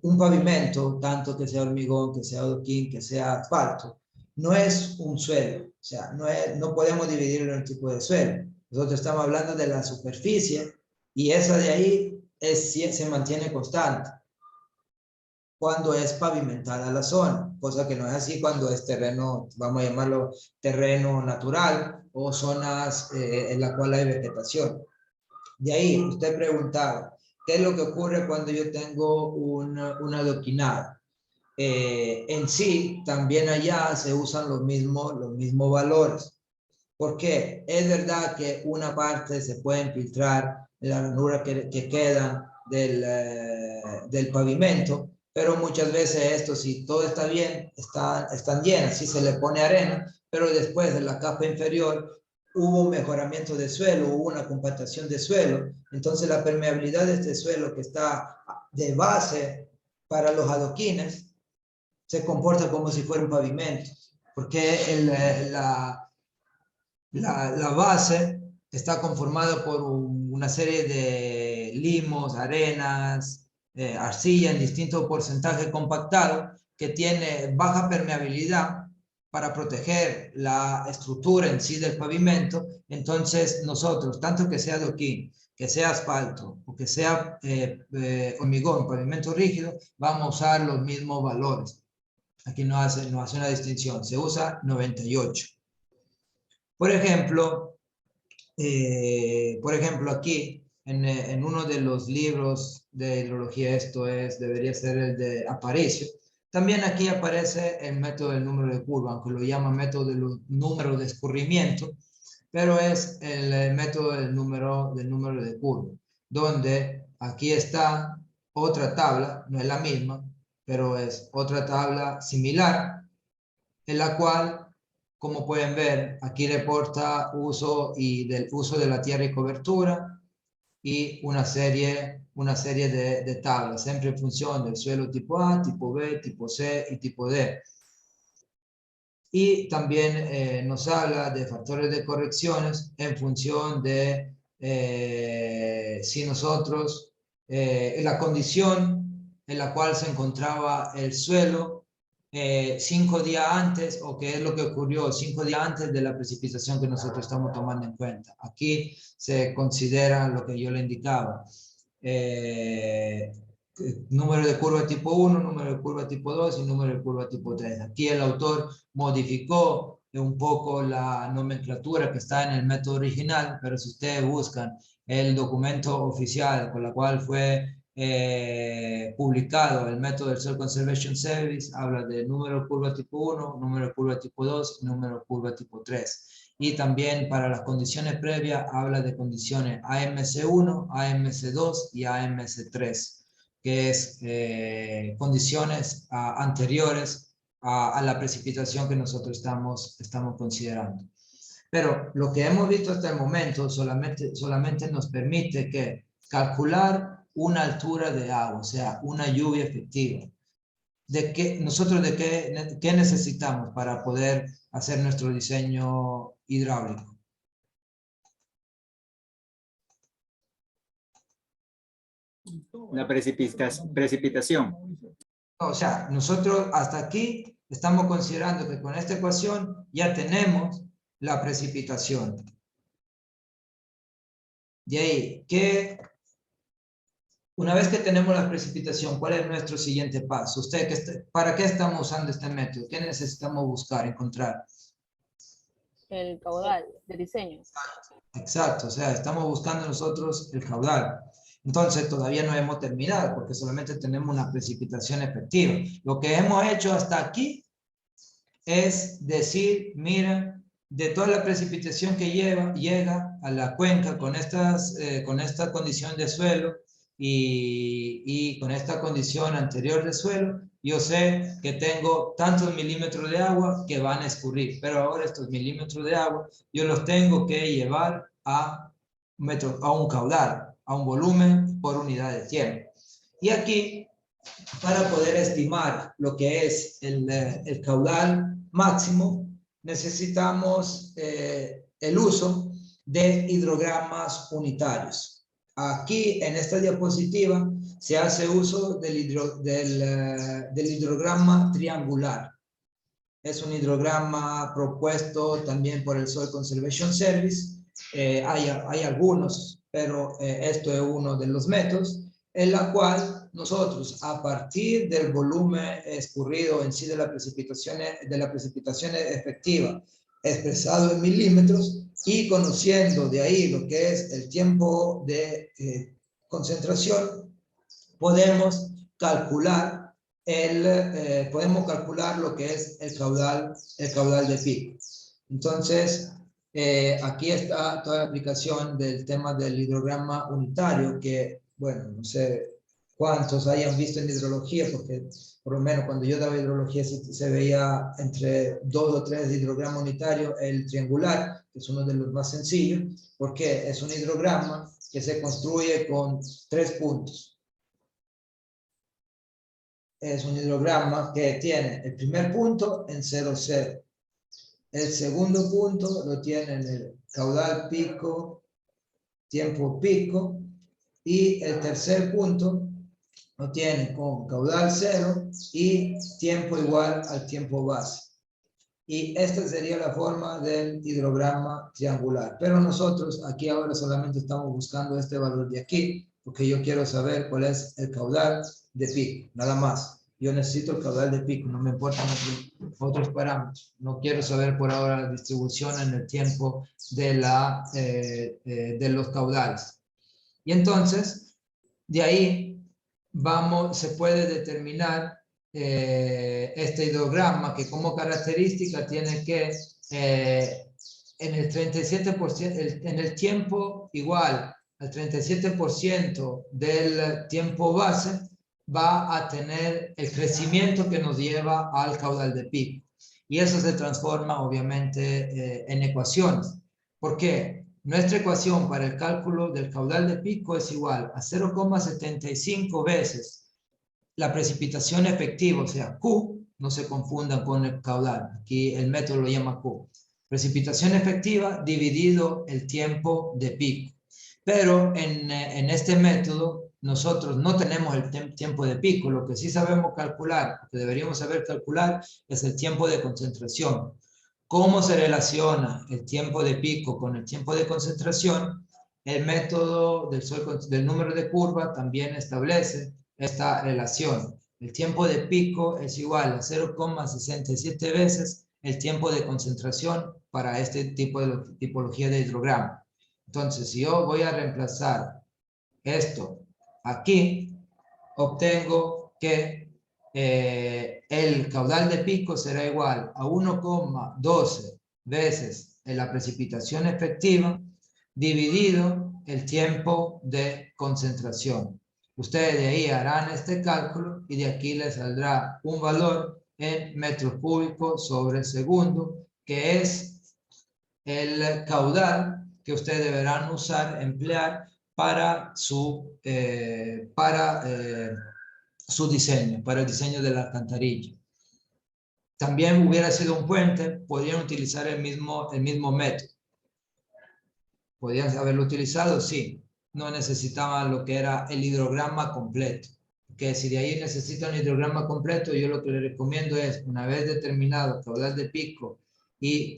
Speaker 1: un pavimento, tanto que sea hormigón, que sea adoquín, que sea asfalto, no es un suelo. O sea, no podemos dividirlo en tipo de suelo. Nosotros estamos hablando de la superficie y esa de ahí se mantiene constante cuando es pavimentada la zona, cosa que no es así cuando es terreno, vamos a llamarlo terreno natural o zonas en la cual hay vegetación. De ahí, usted preguntaba, ¿qué es lo que ocurre cuando yo tengo una adoquinado? En sí, también allá se usan los mismos valores. ¿Por qué? Es verdad que una parte se puede infiltrar en la ranura que quedan del pavimento, pero muchas veces esto, si todo está bien, están llenas, si se le pone arena, pero después de la capa inferior hubo un mejoramiento de suelo, hubo una compactación de suelo, entonces la permeabilidad de este suelo que está de base para los adoquines se comporta como si fuera un pavimento, porque la base está conformada por una serie de limos, arenas, arcilla en distintos porcentajes compactado que tiene baja permeabilidad para proteger la estructura en sí del pavimento. Entonces nosotros, tanto que sea adoquín, que sea asfalto o que sea hormigón, pavimento rígido, vamos a usar los mismos valores. Aquí no hace una distinción, se usa 98. Por ejemplo, aquí, en uno de los libros de hidrología, debería ser el de Aparicio, también aquí aparece el método del número de curva, aunque lo llaman método del número de escurrimiento, pero es el método del número de curva, donde aquí está otra tabla, no es la misma, pero es otra tabla similar, en la cual como pueden ver, aquí reporta uso de la tierra y cobertura y una serie de tablas, siempre en función del suelo tipo A, tipo B, tipo C y tipo D. Y también nos habla de factores de correcciones en función de si nosotros, la condición en la cual se encontraba el suelo 5 días antes, o qué es lo que ocurrió 5 días antes de la precipitación que nosotros estamos tomando en cuenta. Aquí se considera lo que yo le indicaba. Número de curva tipo 1, número de curva tipo 2 y número de curva tipo 3. Aquí el autor modificó un poco la nomenclatura que está en el método original, pero si ustedes buscan el documento oficial con la cual fue publicado el método del Soil Conservation Service, habla de número de curva tipo 1, número de curva tipo 2 y número de curva tipo 3. Y también para las condiciones previas habla de condiciones AMC1, AMC2 y AMC3, que es condiciones anteriores a la precipitación que nosotros estamos considerando. Pero lo que hemos visto hasta el momento solamente nos permite que calcular una altura de agua, o sea, una lluvia efectiva. ¿Nosotros qué necesitamos para poder hacer nuestro diseño hidráulico?
Speaker 3: La precipitación.
Speaker 1: O sea, nosotros hasta aquí estamos considerando que con esta ecuación ya tenemos la precipitación. De ahí, una vez que tenemos la precipitación, ¿cuál es nuestro siguiente paso? ¿Para qué estamos usando este método? ¿Qué necesitamos buscar, encontrar?
Speaker 2: El caudal de diseño.
Speaker 1: Exacto, o sea, estamos buscando nosotros el caudal. Entonces todavía no hemos terminado porque solamente tenemos una precipitación efectiva. Lo que hemos hecho hasta aquí es decir, mira, de toda la precipitación que llega a la cuenca con esta condición de suelo y con esta condición anterior de suelo, yo sé que tengo tantos milímetros de agua que van a escurrir, pero ahora estos milímetros de agua yo los tengo que llevar a un caudal, a un volumen por unidad de tiempo. Y aquí, para poder estimar lo que es el caudal máximo, necesitamos el uso de hidrogramas unitarios. Aquí en esta diapositiva se hace uso del hidrograma triangular. Es un hidrograma propuesto también por el Soil Conservation Service. Hay algunos, pero esto es uno de los métodos en la cual nosotros, a partir del volumen escurrido en sí de la precipitación efectiva, expresado en milímetros, y conociendo de ahí lo que es el tiempo de concentración, podemos calcular lo que es el caudal de pico. Entonces, aquí está toda la aplicación del tema del hidrograma unitario, que, bueno, no sé cuántos hayan visto en hidrología, porque por lo menos cuando yo daba hidrología se veía entre 2 o 3 hidrogramas unitarios, el triangular, que es uno de los más sencillos, porque es un hidrograma que se construye con 3 puntos. Es un hidrograma que tiene el primer punto en 0, 0. El segundo punto lo tiene en el caudal pico, tiempo pico, y el tercer punto lo tiene con caudal 0 y tiempo igual al tiempo base. Y esta sería la forma del hidrograma triangular. Pero nosotros aquí ahora solamente estamos buscando este valor de aquí, porque yo quiero saber cuál es el caudal de pico, nada más. Yo necesito el caudal de pico, no me importan otros parámetros. No quiero saber por ahora la distribución en el tiempo de los caudales. Y entonces, de ahí se puede determinar este hidrograma, que como característica tiene que en el 37%, en el tiempo igual al 37% del tiempo base, va a tener el crecimiento que nos lleva al caudal de pico. Y eso se transforma obviamente en ecuaciones. ¿Por qué? Nuestra ecuación para el cálculo del caudal de pico es igual a 0,75 veces la precipitación efectiva, o sea, Q, no se confundan con el caudal, aquí el método lo llama Q. Precipitación efectiva dividido el tiempo de pico. Pero en este método nosotros no tenemos el tiempo de pico, lo que sí sabemos calcular, lo que deberíamos saber calcular es el tiempo de concentración. ¿Cómo se relaciona el tiempo de pico con el tiempo de concentración? El método del número de curva también establece esta relación. El tiempo de pico es igual a 0,67 veces el tiempo de concentración para este tipo de tipología de hidrograma. Entonces, si yo voy a reemplazar esto aquí, obtengo que el caudal de pico será igual a 1,12 veces la precipitación efectiva dividido el tiempo de concentración. Ustedes de ahí harán este cálculo y de aquí les saldrá un valor en metros cúbicos sobre segundo, que es el caudal que ustedes deberán emplear para su diseño, para el diseño de la alcantarilla. También hubiera sido un puente, podrían utilizar el mismo método. ¿Podrían haberlo utilizado? Sí. No necesitaban lo que era el hidrograma completo. Que si de ahí necesitan el hidrograma completo, yo lo que les recomiendo es, una vez determinado caudal de pico y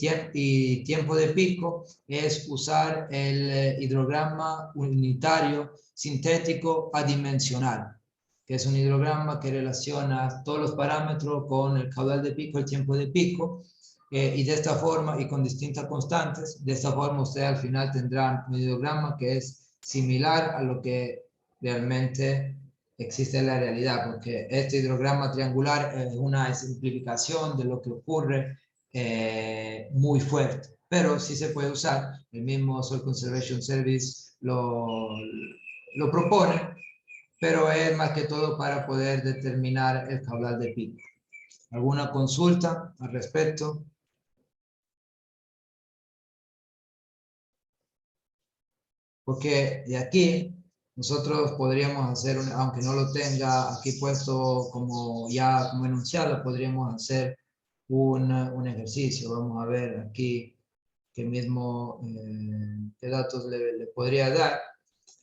Speaker 1: tiempo de pico, es usar el hidrograma unitario sintético adimensional, que es un hidrograma que relaciona todos los parámetros con el caudal de pico, el tiempo de pico, y de esta forma, y con distintas constantes, de esta forma ustedes al final tendrán un hidrograma que es similar a lo que realmente existe en la realidad, porque este hidrograma triangular es una simplificación de lo que ocurre muy fuerte, pero sí se puede usar. El mismo Soil Conservation Service lo propone, pero es más que todo para poder determinar el caudal de pico. ¿Alguna consulta al respecto? Porque de aquí nosotros podríamos hacer, aunque no lo tenga aquí puesto como enunciado, podríamos hacer un ejercicio. Vamos a ver aquí qué qué datos le podría dar.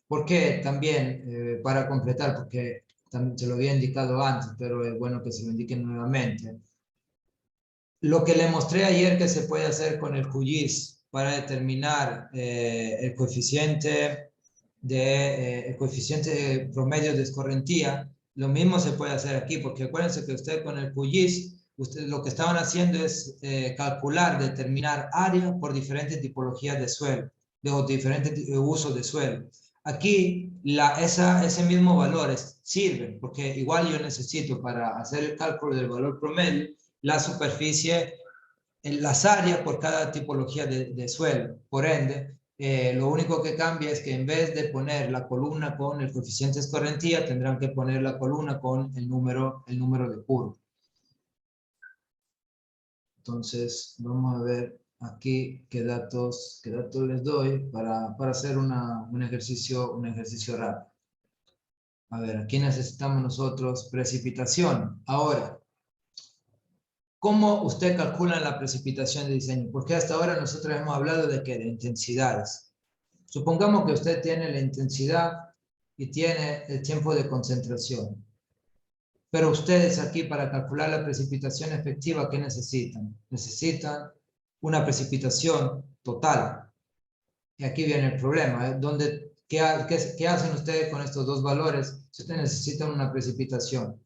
Speaker 1: Porque también, para completar, porque también se lo había indicado antes, pero es bueno que se lo indique nuevamente. Lo que le mostré ayer que se puede hacer con el QGIS para determinar el coeficiente promedio de escorrentía, lo mismo se puede hacer aquí, porque acuérdense que usted con el QGIS, ustedes lo que estaban haciendo es calcular, determinar área por diferentes tipologías de suelo, de diferentes usos de suelo. Aquí ese mismo valor sirve, porque igual yo necesito para hacer el cálculo del valor promedio, la superficie, las áreas por cada tipología de suelo. Por ende, lo único que cambia es que en vez de poner la columna con el coeficiente de escorrentía, tendrán que poner la columna con el número de curva. Entonces, vamos a ver aquí qué datos les doy para hacer un ejercicio rápido. A ver, aquí necesitamos nosotros precipitación. Ahora, ¿cómo usted calcula la precipitación de diseño? Porque hasta ahora nosotros hemos hablado de intensidades. Supongamos que usted tiene la intensidad y tiene el tiempo de concentración. Pero ustedes aquí para calcular la precipitación efectiva, ¿qué necesitan? Necesitan una precipitación total. Y aquí viene el problema. ¿Qué hacen ustedes con estos dos valores? Si ustedes necesitan una precipitación,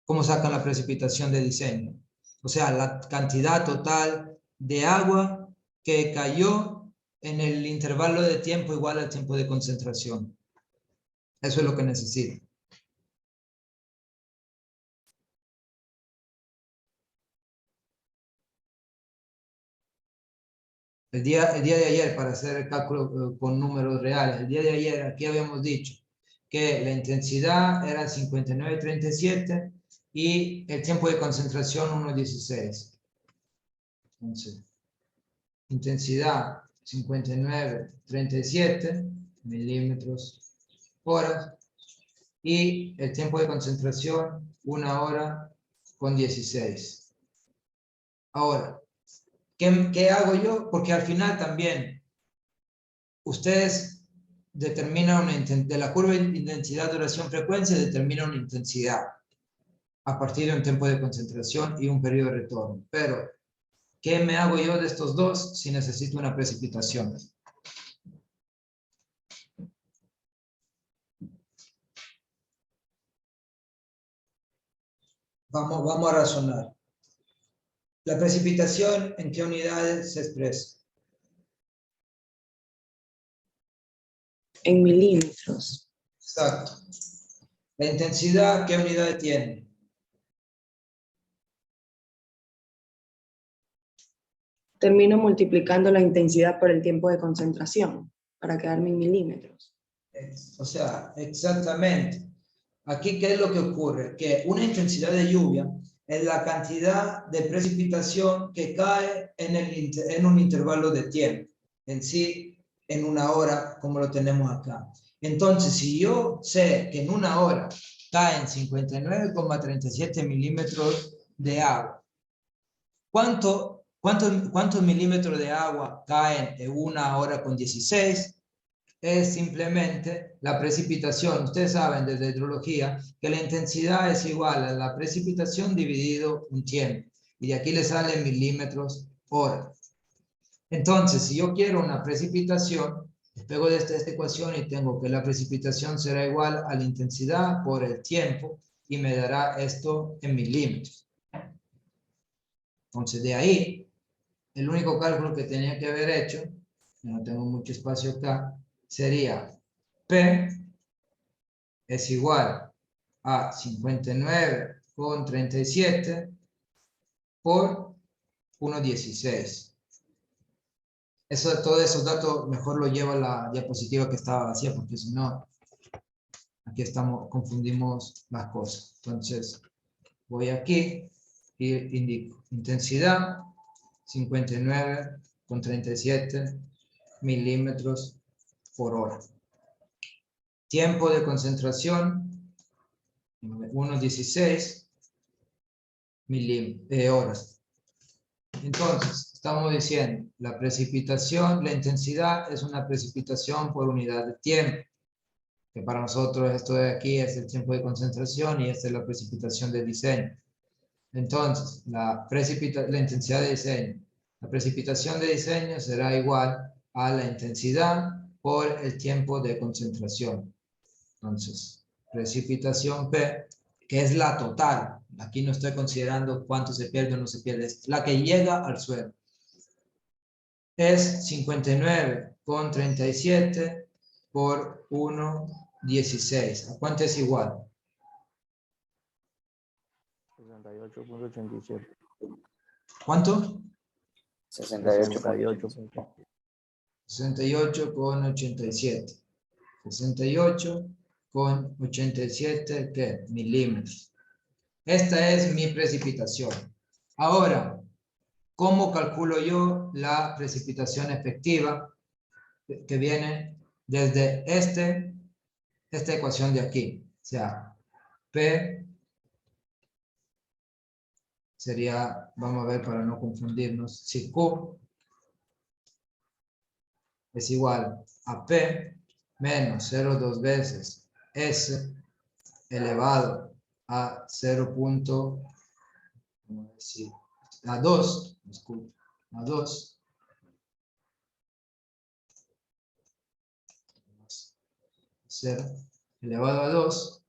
Speaker 1: ¿cómo sacan la precipitación de diseño? O sea, la cantidad total de agua que cayó en el intervalo de tiempo igual al tiempo de concentración. Eso es lo que necesito. El día de ayer, para hacer el cálculo con números reales, el día de ayer aquí habíamos dicho que la intensidad era 59.37 y el tiempo de concentración 1.16. Entonces, intensidad 59,37 milímetros hora y el tiempo de concentración 1 hora con 16. Ahora, ¿qué hago yo? Porque al final también ustedes determinan de la curva de intensidad, duración, frecuencia, determinan una intensidad a partir de un tiempo de concentración y un periodo de retorno. Pero, ¿qué me hago yo de estos dos si necesito una precipitación? Vamos a razonar. La precipitación, ¿en qué unidades se expresa?
Speaker 5: En milímetros.
Speaker 1: Exacto. La intensidad, ¿qué unidad tiene?
Speaker 5: Termino multiplicando la intensidad por el tiempo de concentración para quedarme en milímetros.
Speaker 1: O sea, exactamente. Aquí, ¿qué es lo que ocurre? Que una intensidad de lluvia es la cantidad de precipitación que cae en un intervalo de tiempo. En sí, en una hora, como lo tenemos acá. Entonces, si yo sé que en una hora caen 59,37 milímetros de agua, ¿cuántos milímetros de agua caen en 1 hora con 16? Es simplemente la precipitación. Ustedes saben desde hidrología que la intensidad es igual a la precipitación dividido un tiempo. Y de aquí le salen milímetros hora. Entonces, si yo quiero una precipitación, despego de esta ecuación y tengo que la precipitación será igual a la intensidad por el tiempo y me dará esto en milímetros. Entonces, de ahí, el único cálculo que tenía que haber hecho, no tengo mucho espacio acá, sería P es igual a 59,37 por 1,16. Todos esos datos mejor lo lleva a la diapositiva que estaba vacía, porque si no, aquí confundimos las cosas. Entonces, voy aquí y indico intensidad 59,37 milímetros por hora. Tiempo de concentración 1,16 horas. Entonces, estamos diciendo, la precipitación, la intensidad es una precipitación por unidad de tiempo, que para nosotros esto de aquí es el tiempo de concentración y esta es la precipitación de diseño. Entonces, la intensidad de diseño, la precipitación de diseño será igual a la intensidad por el tiempo de concentración. Entonces, precipitación P, que es la total. Aquí no estoy considerando cuánto se pierde o no se pierde. Es la que llega al suelo. Es 59,37 por 1,16. ¿A cuánto es igual?
Speaker 6: 68,87.
Speaker 1: ¿Cuánto?
Speaker 6: 68,87.
Speaker 1: 68,87. 68,87 ¿qué? Milímetros. Esta es mi precipitación. Ahora, ¿cómo calculo yo la precipitación efectiva que viene desde esta ecuación de aquí? O sea, P sería, vamos a ver para no confundirnos, si Q es igual a P menos 0,2 veces S elevado a 0.2, disculpe, a 2, elevado a 2,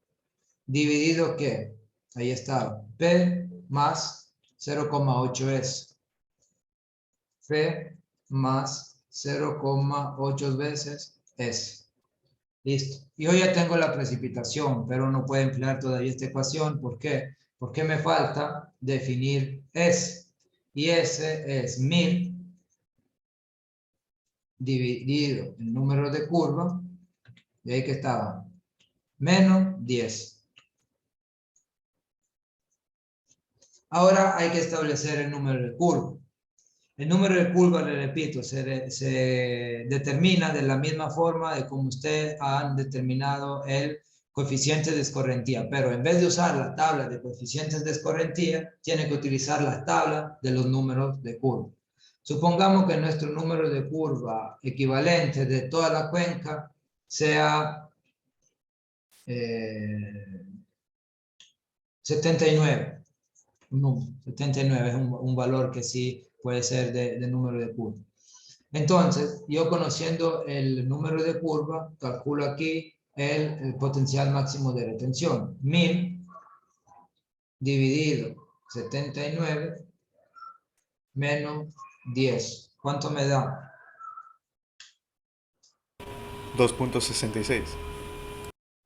Speaker 1: dividido ¿qué? Ahí está, P más 0,8S. P más 0,8 veces S. Listo. Y hoy ya tengo la precipitación, pero no puedo emplear todavía esta ecuación. ¿Por qué? Porque me falta definir S. Y S es 1000 dividido el número de curva. De ahí que estaba. Menos 10. Ahora hay que establecer el número de curva. El número de curva, le repito, se determina de la misma forma de como ustedes han determinado el coeficiente de escorrentía, pero en vez de usar la tabla de coeficientes de escorrentía, tiene que utilizar la tabla de los números de curva. Supongamos que nuestro número de curva equivalente de toda la cuenca sea 79. 79 es un valor que sí puede ser de número de curva. Entonces, yo conociendo el número de curva, calculo aquí el potencial máximo de retención. 1000 dividido 79 menos 10. ¿Cuánto me da?
Speaker 6: 2.66.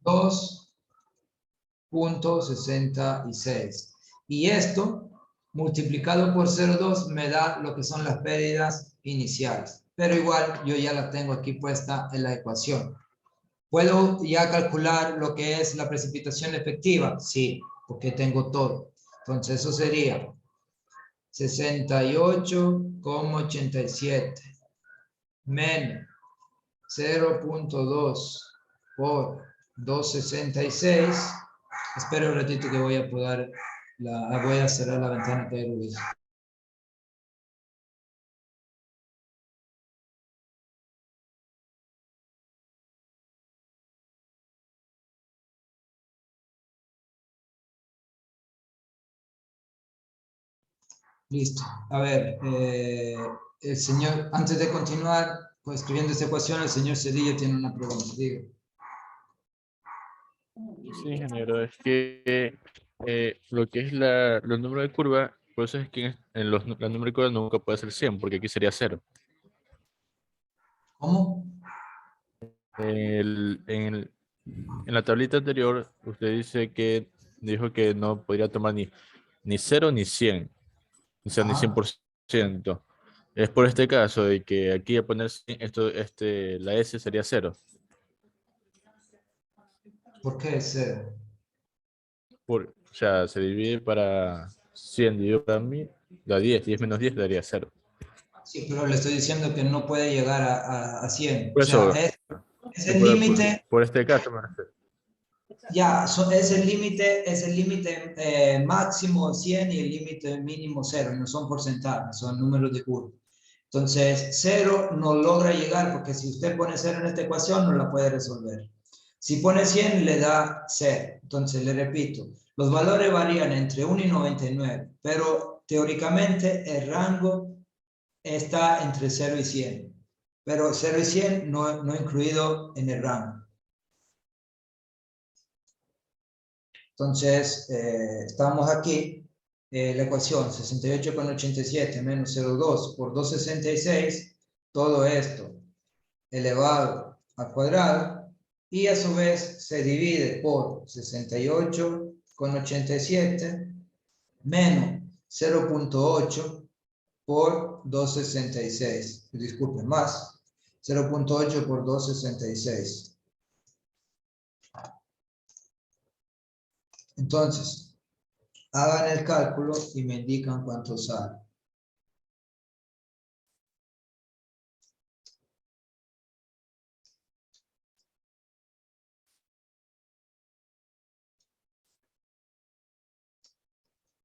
Speaker 1: 2.66. Y esto multiplicado por 0,2 me da lo que son las pérdidas iniciales. Pero igual yo ya la tengo aquí puesta en la ecuación. ¿Puedo ya calcular lo que es la precipitación efectiva? Sí, porque tengo todo. Entonces eso sería 68,87 menos 0.2 por 266. Espera un ratito que voy a poder, voy a cerrar la ventana que lo hice. Listo. A ver, el señor, antes de continuar pues, escribiendo esta ecuación, el señor Cedillo tiene una pregunta. Diga.
Speaker 7: Sí, ingeniero, es que lo que es los números de curva, por eso es que en los números de curva nunca puede ser 100, porque aquí sería 0.
Speaker 1: ¿Cómo?
Speaker 7: En la tablita anterior, usted dijo que no podría tomar ni 0 ni 100, o sea, ni
Speaker 1: Ajá.
Speaker 7: 100%. Es por este caso de que aquí a poner 100, la S sería 0.
Speaker 1: ¿Por qué es 0?
Speaker 7: O sea, se divide para 100 dividido para 1000, da 10, 10 menos 10 daría 0.
Speaker 1: Sí, pero le estoy diciendo que no puede llegar a 100.
Speaker 7: Por
Speaker 1: O sea,
Speaker 7: eso,
Speaker 1: es el límite.
Speaker 7: por este caso me refiero.
Speaker 1: Ya, es el límite máximo 100 y el límite mínimo 0, no son porcentajes, son números de curva. Entonces, 0 no logra llegar porque si usted pone 0 en esta ecuación no la puede resolver. Si pone 100 le da 0. Entonces, le repito, los valores varían entre 1 y 99, pero teóricamente el rango está entre 0 y 100, pero 0 y 100 no incluido en el rango. Entonces, estamos aquí, la ecuación 68,87 menos 0,2 por 266, todo esto elevado al cuadrado, y a su vez se divide por 68,87 menos 0.8 por 266, disculpen, más 0.8 por 266. Entonces, hagan el cálculo y me indican cuánto sale.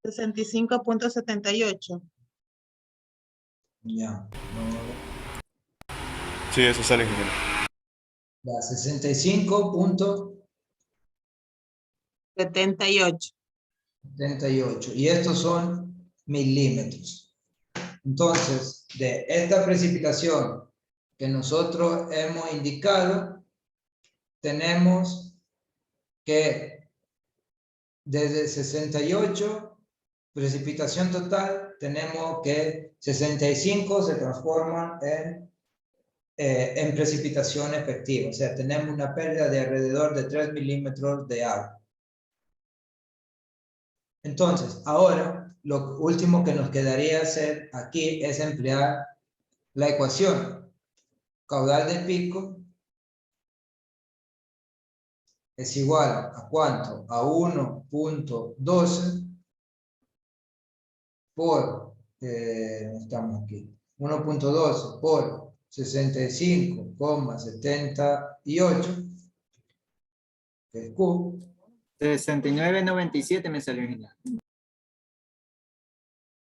Speaker 8: $65.78.
Speaker 1: Ya, no,
Speaker 6: Sí, eso sale, ingeniero.
Speaker 1: ya
Speaker 8: 78.
Speaker 1: 65.78. Y estos son milímetros. Entonces, de esta precipitación que nosotros hemos indicado, tenemos que desde 68, precipitación total, tenemos que 65 se transforman en precipitación efectiva. O sea, tenemos una pérdida de alrededor de 3 milímetros de agua. Entonces, ahora, lo último que nos quedaría hacer aquí es emplear la ecuación. Caudal de pico es igual a ¿cuánto? A 1.12 por, estamos aquí, 1.12 por 65,78, que es Q.
Speaker 3: 69.97 me salió original.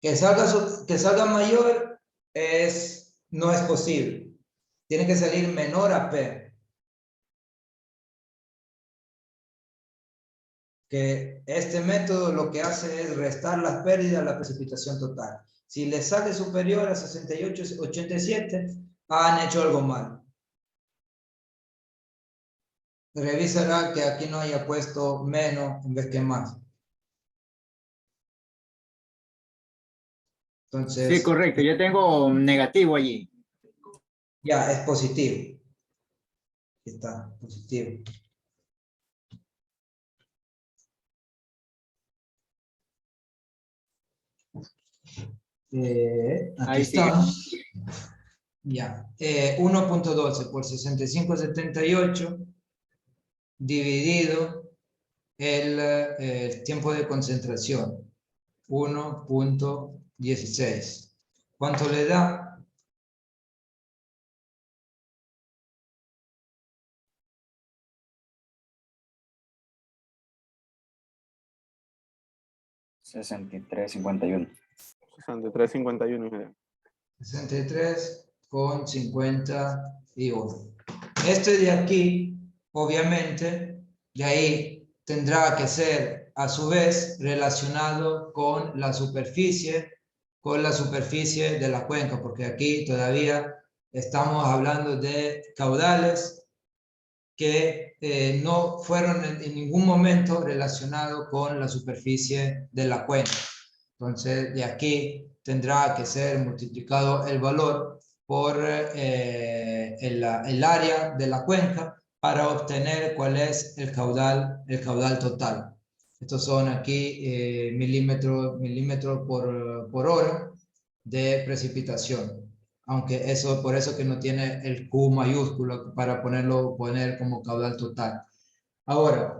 Speaker 1: Que salga mayor no es posible. Tiene que salir menor a P. Que este método lo que hace es restar las pérdidas a la precipitación total. Si le sale superior a 68,87, han hecho algo mal. Revisará que aquí no haya puesto menos en vez que más. Entonces,
Speaker 3: Sí, correcto. Yo tengo negativo allí.
Speaker 1: ya, es positivo. Aquí está, positivo. Aquí
Speaker 3: Ahí sigue.
Speaker 1: estamos. Ya. 1.12 por 65,78 dividido el tiempo de concentración. 1.16. ¿Cuánto le da?
Speaker 8: 63,51.
Speaker 6: 63,51 ingeniero.
Speaker 1: 63,51. Este de aquí, obviamente, de ahí tendrá que ser a su vez relacionado con la superficie de la cuenca, porque aquí todavía estamos hablando de caudales que no fueron en ningún momento relacionados con la superficie de la cuenca. Entonces, de aquí tendrá que ser multiplicado el valor por el área de la cuenca para obtener cuál es el caudal total. Estos son aquí milímetros por hora de precipitación. Aunque eso, por eso que no tiene el Q mayúsculo para poner como caudal total. Ahora,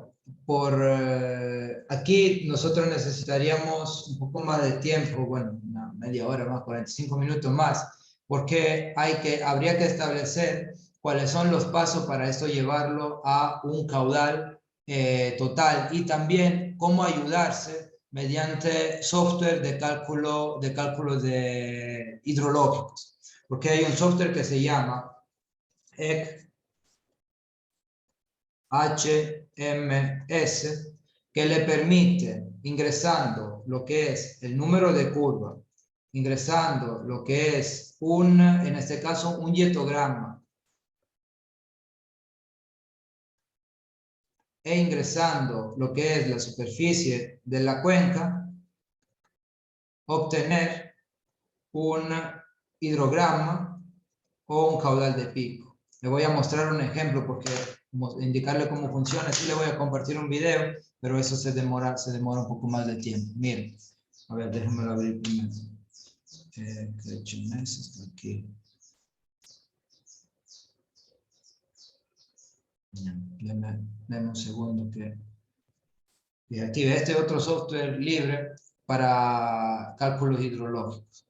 Speaker 1: aquí nosotros necesitaríamos un poco más de tiempo, bueno, una media hora más, 45 minutos más, porque habría que establecer cuáles son los pasos para esto llevarlo a un caudal total y también cómo ayudarse mediante software de cálculo de hidrológicos, porque hay un software que se llama HMS, que le permite, ingresando lo que es el número de curva, ingresando lo que es en este caso, un dietograma, e ingresando lo que es la superficie de la cuenca, obtener un hidrograma o un caudal de pico. Le voy a mostrar un ejemplo porque indicarle cómo funciona. Sí le voy a compartir un video, pero eso se demora un poco más de tiempo. Miren, a ver, déjenmelo abrir primero. Está aquí. Deme un segundo que active este otro software libre para cálculos hidrológicos.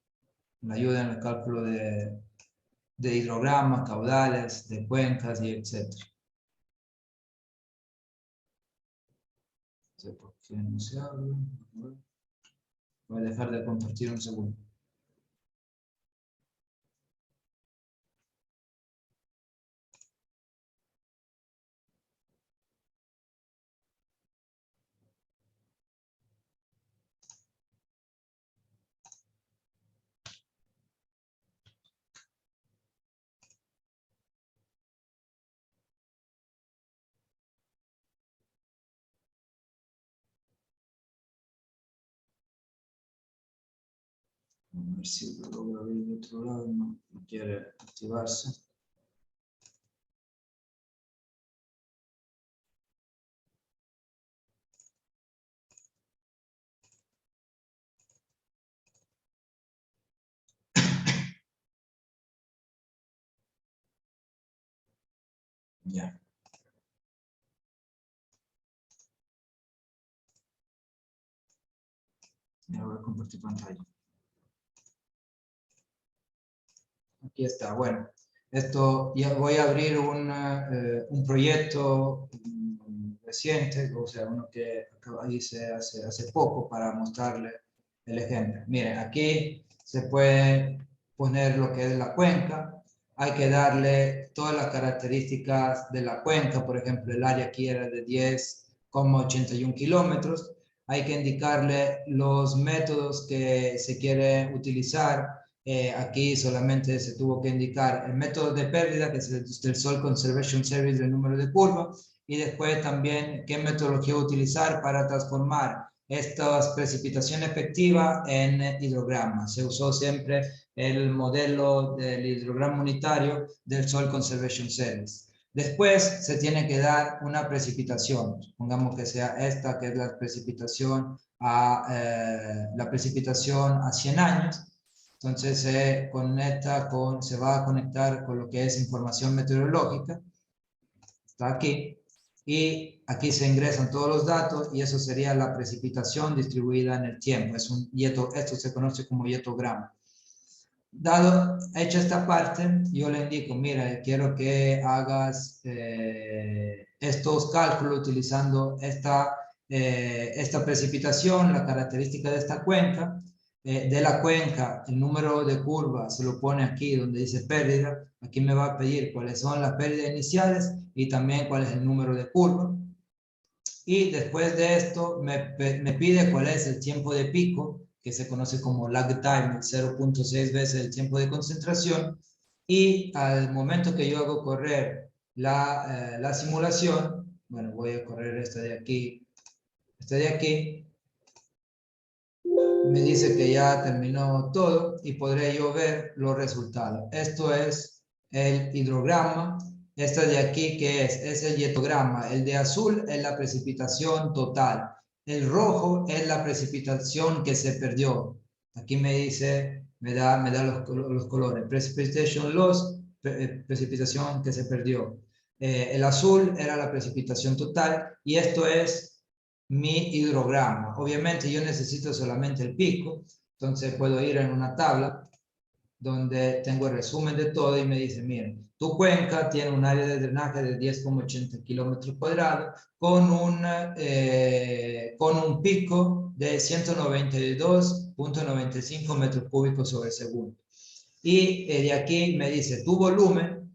Speaker 1: Me ayuda en el cálculo de hidrogramas, caudales, de cuencas y etcétera. No sé por qué no se habla. Voy a dejar de compartir un segundo. A ver si lo logro abrir de otro lado. No quiere activarse. Ya. Ya voy a compartir pantalla. aquí está. Bueno, esto ya voy a abrir un proyecto reciente, o sea, uno que hice hace poco para mostrarle el ejemplo. Miren, aquí se puede poner lo que es la cuenca. Hay que darle todas las características de la cuenca. Por ejemplo, el área aquí era de 10,81 kilómetros. Hay que indicarle los métodos que se quiere utilizar. Aquí solamente se tuvo que indicar el método de pérdida, que es el Soil Conservation Service del número de curva, y después también qué metodología utilizar para transformar esta precipitación efectiva en hidrograma. Se usó siempre el modelo del hidrograma unitario del Soil Conservation Service. Después se tiene que dar una precipitación, supongamos que sea esta, que es la precipitación a 100 años. Entonces se va a conectar con lo que es información meteorológica. Está aquí. Y aquí se ingresan todos los datos y eso sería la precipitación distribuida en el tiempo. Esto se conoce como hietograma. Hecha esta parte, yo le indico, mira, quiero que hagas estos cálculos utilizando esta precipitación, la característica de esta cuenca. De la cuenca, el número de curvas se lo pone aquí donde dice pérdida. Aquí me va a pedir cuáles son las pérdidas iniciales y también cuál es el número de curva. Y después de esto me pide cuál es el tiempo de pico, que se conoce como lag time, 0.6 veces el tiempo de concentración. Y al momento que yo hago correr la simulación, bueno, voy a correr esta de aquí, me dice que ya terminó todo y podré yo ver los resultados. Esto es el hidrograma. Esta de aquí, ¿qué es? Es el hietograma. El de azul es la precipitación total. El rojo es la precipitación que se perdió. Aquí me dice, me da los colores. Precipitation loss, precipitación que se perdió. El azul era la precipitación total y esto es mi hidrograma. Obviamente yo necesito solamente el pico, entonces puedo ir en una tabla donde tengo el resumen de todo y me dice, miren, tu cuenca tiene un área de drenaje de 10,80 kilómetros cuadrados con un pico de 192,95 metros cúbicos sobre segundo. Y de aquí me dice, tu volumen,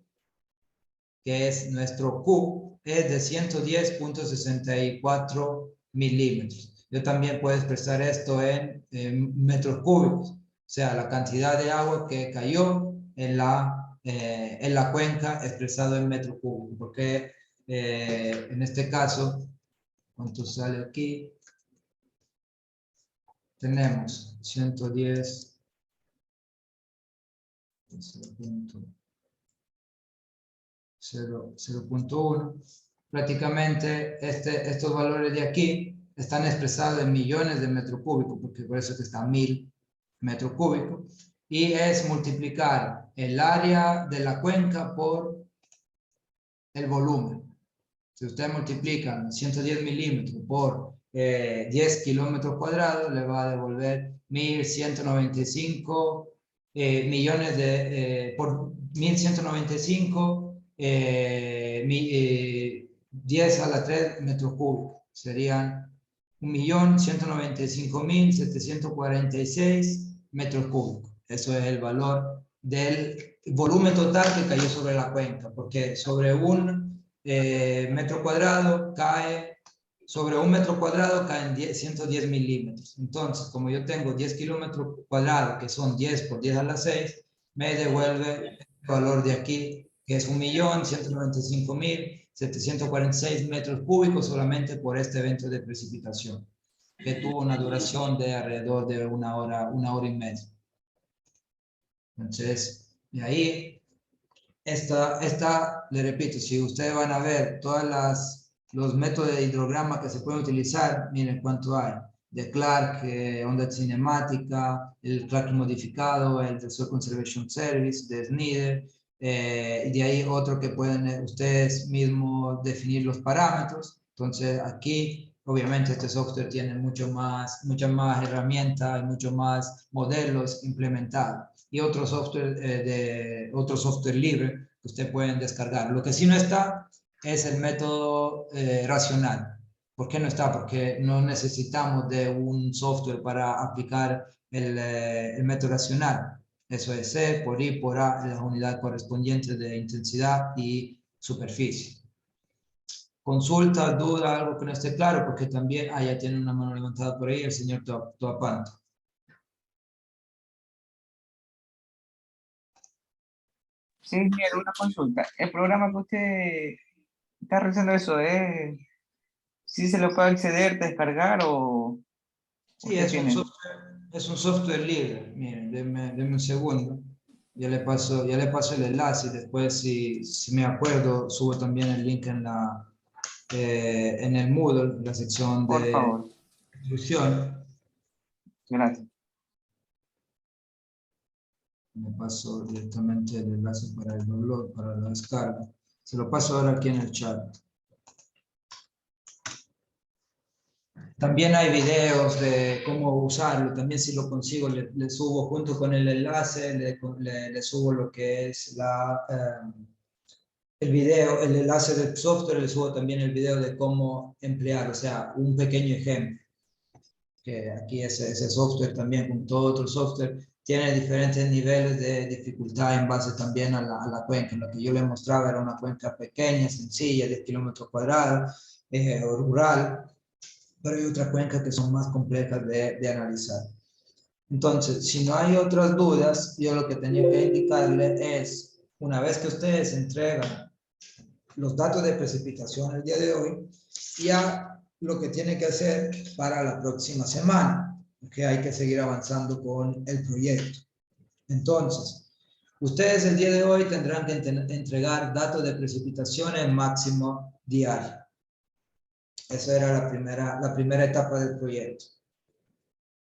Speaker 1: que es nuestro Q, es de 110,64 milímetros. Yo también puedo expresar esto en metros cúbicos, o sea, la cantidad de agua que cayó en la cuenca expresado en metros cúbicos, porque en este caso, ¿cuánto sale aquí? Tenemos 110, 0.1. Prácticamente estos valores de aquí están expresados en millones de metros cúbicos, porque por eso que está 1000 metros cúbicos, y es multiplicar el área de la cuenca por el volumen. Si usted multiplica 110 milímetros por 10 kilómetros cuadrados, le va a devolver 1195 millones por 1195 10 a la 3 metros cúbicos. Serían 1.195.746 metros cúbicos. Eso es el valor del volumen total que cayó sobre la cuenca, porque sobre un metro cuadrado caen 110 milímetros. Entonces, como yo tengo 10 kilómetros cuadrados, que son 10 por 10 a la 6, me devuelve el valor de aquí, que es 1.195.746 metros cúbicos solamente por este evento de precipitación, que tuvo una duración de alrededor de una hora y media. Entonces, de ahí, le repito, si ustedes van a ver los métodos de hidrograma que se pueden utilizar, miren cuánto hay. De Clark, onda cinemática, el Clark modificado, el de Soil Conservation Service, de Snyder, y de ahí otro que pueden ustedes mismos definir los parámetros. Entonces aquí, obviamente este software tiene muchas más herramientas y muchos más modelos implementados. y otro software libre que ustedes pueden descargar. Lo que sí no está es el método racional. ¿Por qué no está? Porque no necesitamos de un software para aplicar el método racional. Eso es C por I por A, las unidades correspondientes de intensidad y superficie. Consulta, duda, algo que no esté claro, porque también, ya tiene una mano levantada por ahí el señor Toapanto.
Speaker 9: Sí, Miguel, una consulta. El programa que usted está realizando eso, ¿sí se lo puede acceder, descargar o
Speaker 1: Sí,
Speaker 9: usted tiene?
Speaker 1: es un software libre. Miren, denme un segundo. Ya le paso el enlace y después, si me acuerdo, subo también el link en el Moodle, en la sección
Speaker 9: Por
Speaker 1: de
Speaker 9: favor.
Speaker 1: distribución.
Speaker 9: Gracias.
Speaker 1: Me paso directamente el enlace para el download, para la descarga. Se lo paso ahora aquí en el chat. También hay videos de cómo usarlo. También si lo consigo, le subo junto con el enlace, le subo lo que es el video, el enlace del software, le subo también el video de cómo emplear, o sea, un pequeño ejemplo. Que aquí ese software también, como todo otro software, tiene diferentes niveles de dificultad en base también a la cuenca. Lo que yo le mostraba era una cuenca pequeña, sencilla, 10 kilómetros cuadrados, rural, pero hay otras cuencas que son más complejas de analizar. Entonces, si no hay otras dudas, yo lo que tenía que indicarle es, una vez que ustedes entregan los datos de precipitación el día de hoy, ya lo que tiene que hacer para la próxima semana, que hay que seguir avanzando con el proyecto. Entonces, ustedes el día de hoy tendrán que entregar datos de precipitaciones máximo diario. Esa era la primera etapa del proyecto.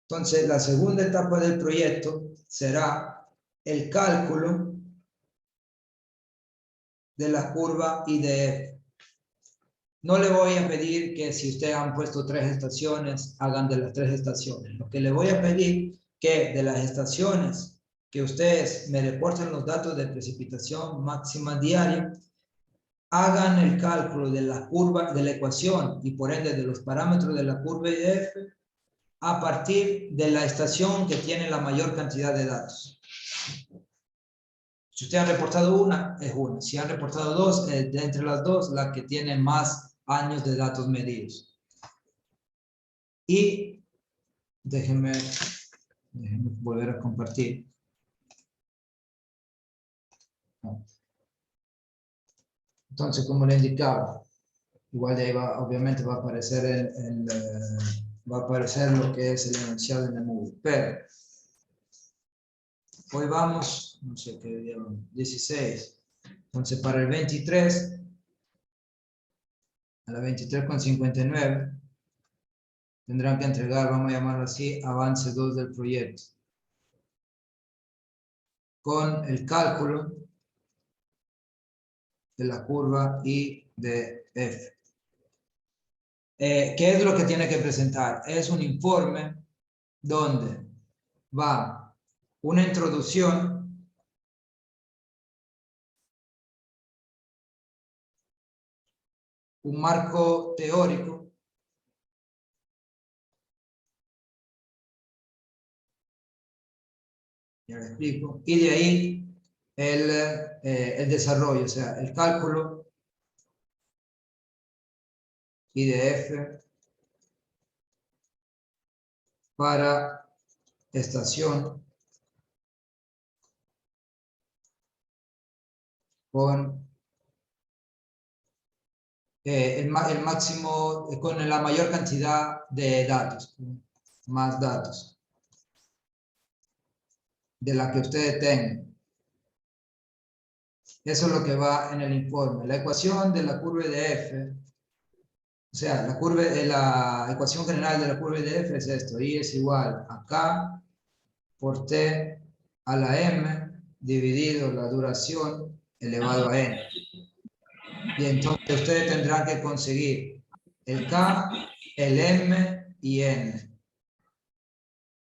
Speaker 1: Entonces, la segunda etapa del proyecto será el cálculo de la curva IDF. No le voy a pedir que si ustedes han puesto 3 estaciones, hagan de las 3 estaciones. Lo que le voy a pedir que de las estaciones que ustedes me reporten los datos de precipitación máxima diaria, hagan el cálculo de la curva, de la ecuación y por ende de los parámetros de la curva IDF a partir de la estación que tiene la mayor cantidad de datos. Si ustedes han reportado una, es una. Si han reportado dos, de entre las dos, la que tiene más años de datos medidos. Y déjenme volver a compartir. Entonces, como le indicaba, igual de ahí obviamente va a aparecer va a aparecer lo que es el enunciado en el Moodle. Pero hoy vamos, no sé qué día, 16. Entonces, para el 23, a la 23:59, tendrán que entregar, vamos a llamarlo así, avance 2 del proyecto. Con el cálculo de la curva IDF. ¿Qué es lo que tiene que presentar? Es un informe donde va una introducción, un marco teórico, ya lo explico, y de ahí el desarrollo, o sea, el cálculo IDF para estación con el máximo, con la mayor cantidad de datos, más datos de la que ustedes tengan. Eso es lo que va en el informe. La ecuación de la curva IDF, o sea, la ecuación general de la curva IDF es esto. I es igual a K por T a la M dividido la duración elevado a N. Y entonces ustedes tendrán que conseguir el K, el M y N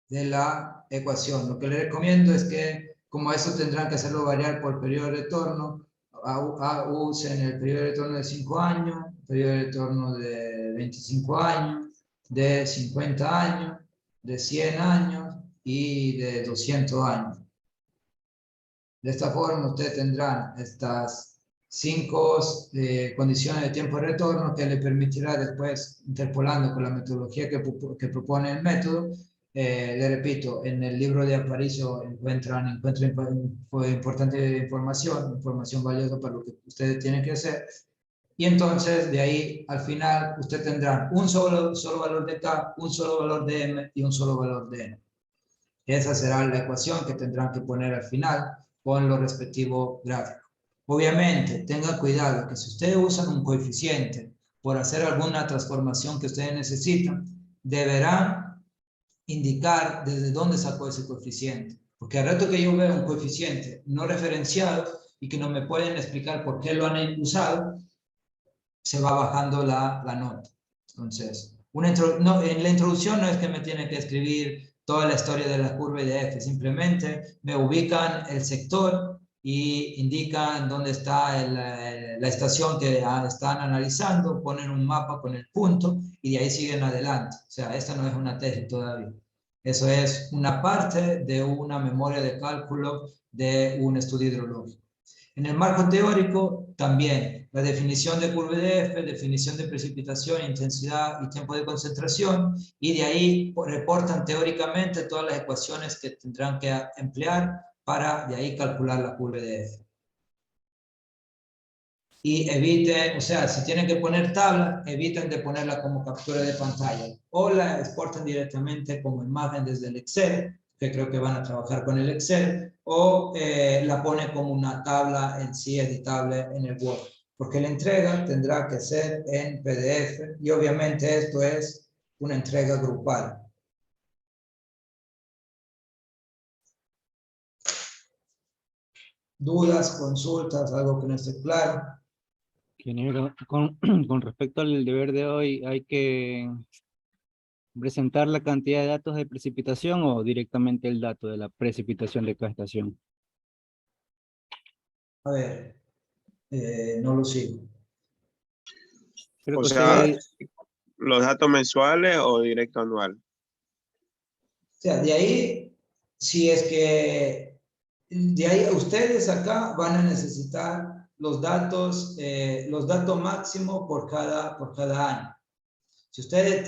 Speaker 1: de la ecuación. Lo que les recomiendo es que Como eso tendrán que hacerlo variar por periodo de retorno. Usen el periodo de retorno de 5 años, periodo de retorno de 25 años, de 50 años, de 100 años y de 200 años. De esta forma, ustedes tendrán estas 5 condiciones de tiempo de retorno que le permitirá después, interpolando con la metodología que propone el método. Le repito, en el libro de Aparicio encuentran importante información valiosa para lo que ustedes tienen que hacer. Y entonces, de ahí, al final, usted tendrá un solo valor de K, un solo valor de M y un solo valor de N. Esa será la ecuación que tendrán que poner al final con los respectivos gráficos. Obviamente, tengan cuidado que si ustedes usan un coeficiente por hacer alguna transformación que ustedes necesitan, deberán indicar desde dónde sacó ese coeficiente. Porque al rato que yo veo un coeficiente no referenciado y que no me pueden explicar por qué lo han usado, se va bajando la nota. Entonces, en la introducción no es que me tienen que escribir toda la historia de la curva y de F, simplemente me ubican el sector y indican dónde está la estación que están analizando, ponen un mapa con el punto y de ahí siguen adelante. O sea, esta no es una tesis todavía. Eso es una parte de una memoria de cálculo de un estudio hidrológico. En el marco teórico, también la definición de curva de F, definición de precipitación, intensidad y tiempo de concentración, y de ahí reportan teóricamente todas las ecuaciones que tendrán que emplear para de ahí calcular la curva de F. Y eviten, o sea, si tienen que poner tabla, eviten de ponerla como captura de pantalla, o la exportan directamente como imagen desde el Excel, que creo que van a trabajar con el Excel, o la pone como una tabla en sí editable en el Word, porque la entrega tendrá que ser en PDF y obviamente esto es una entrega grupal. ¿Dudas, consultas, algo que no esté claro?
Speaker 10: Ingeniero, con respecto al deber de hoy, ¿hay que presentar la cantidad de datos de precipitación o directamente el dato de la precipitación de cada estación?
Speaker 1: A ver, no lo sigo.
Speaker 10: Creo
Speaker 6: O
Speaker 10: que
Speaker 6: sea,
Speaker 10: usted...
Speaker 6: ¿los datos mensuales o directo anual?
Speaker 1: O sea, de ahí, si es que de ahí ustedes acá van a necesitar los datos máximos por cada año. Si ustedes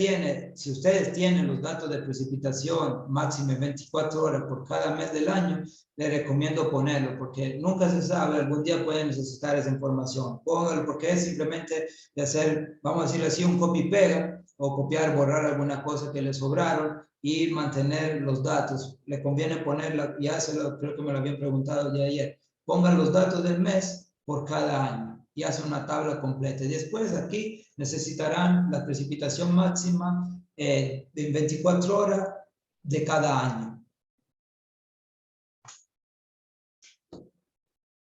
Speaker 1: tienen los datos de precipitación máxima en 24 horas por cada mes del año, les recomiendo ponerlo, porque nunca se sabe, algún día pueden necesitar esa información. Póngalo, porque es simplemente de hacer, vamos a decirlo así, un copy-pega, o copiar, borrar alguna cosa que les sobraron, y mantener los datos. Le conviene ponerla, creo que me lo habían preguntado ya ayer, pongan los datos del mes por cada año y hacen una tabla completa. Y después aquí necesitarán la precipitación máxima en 24 horas de cada año.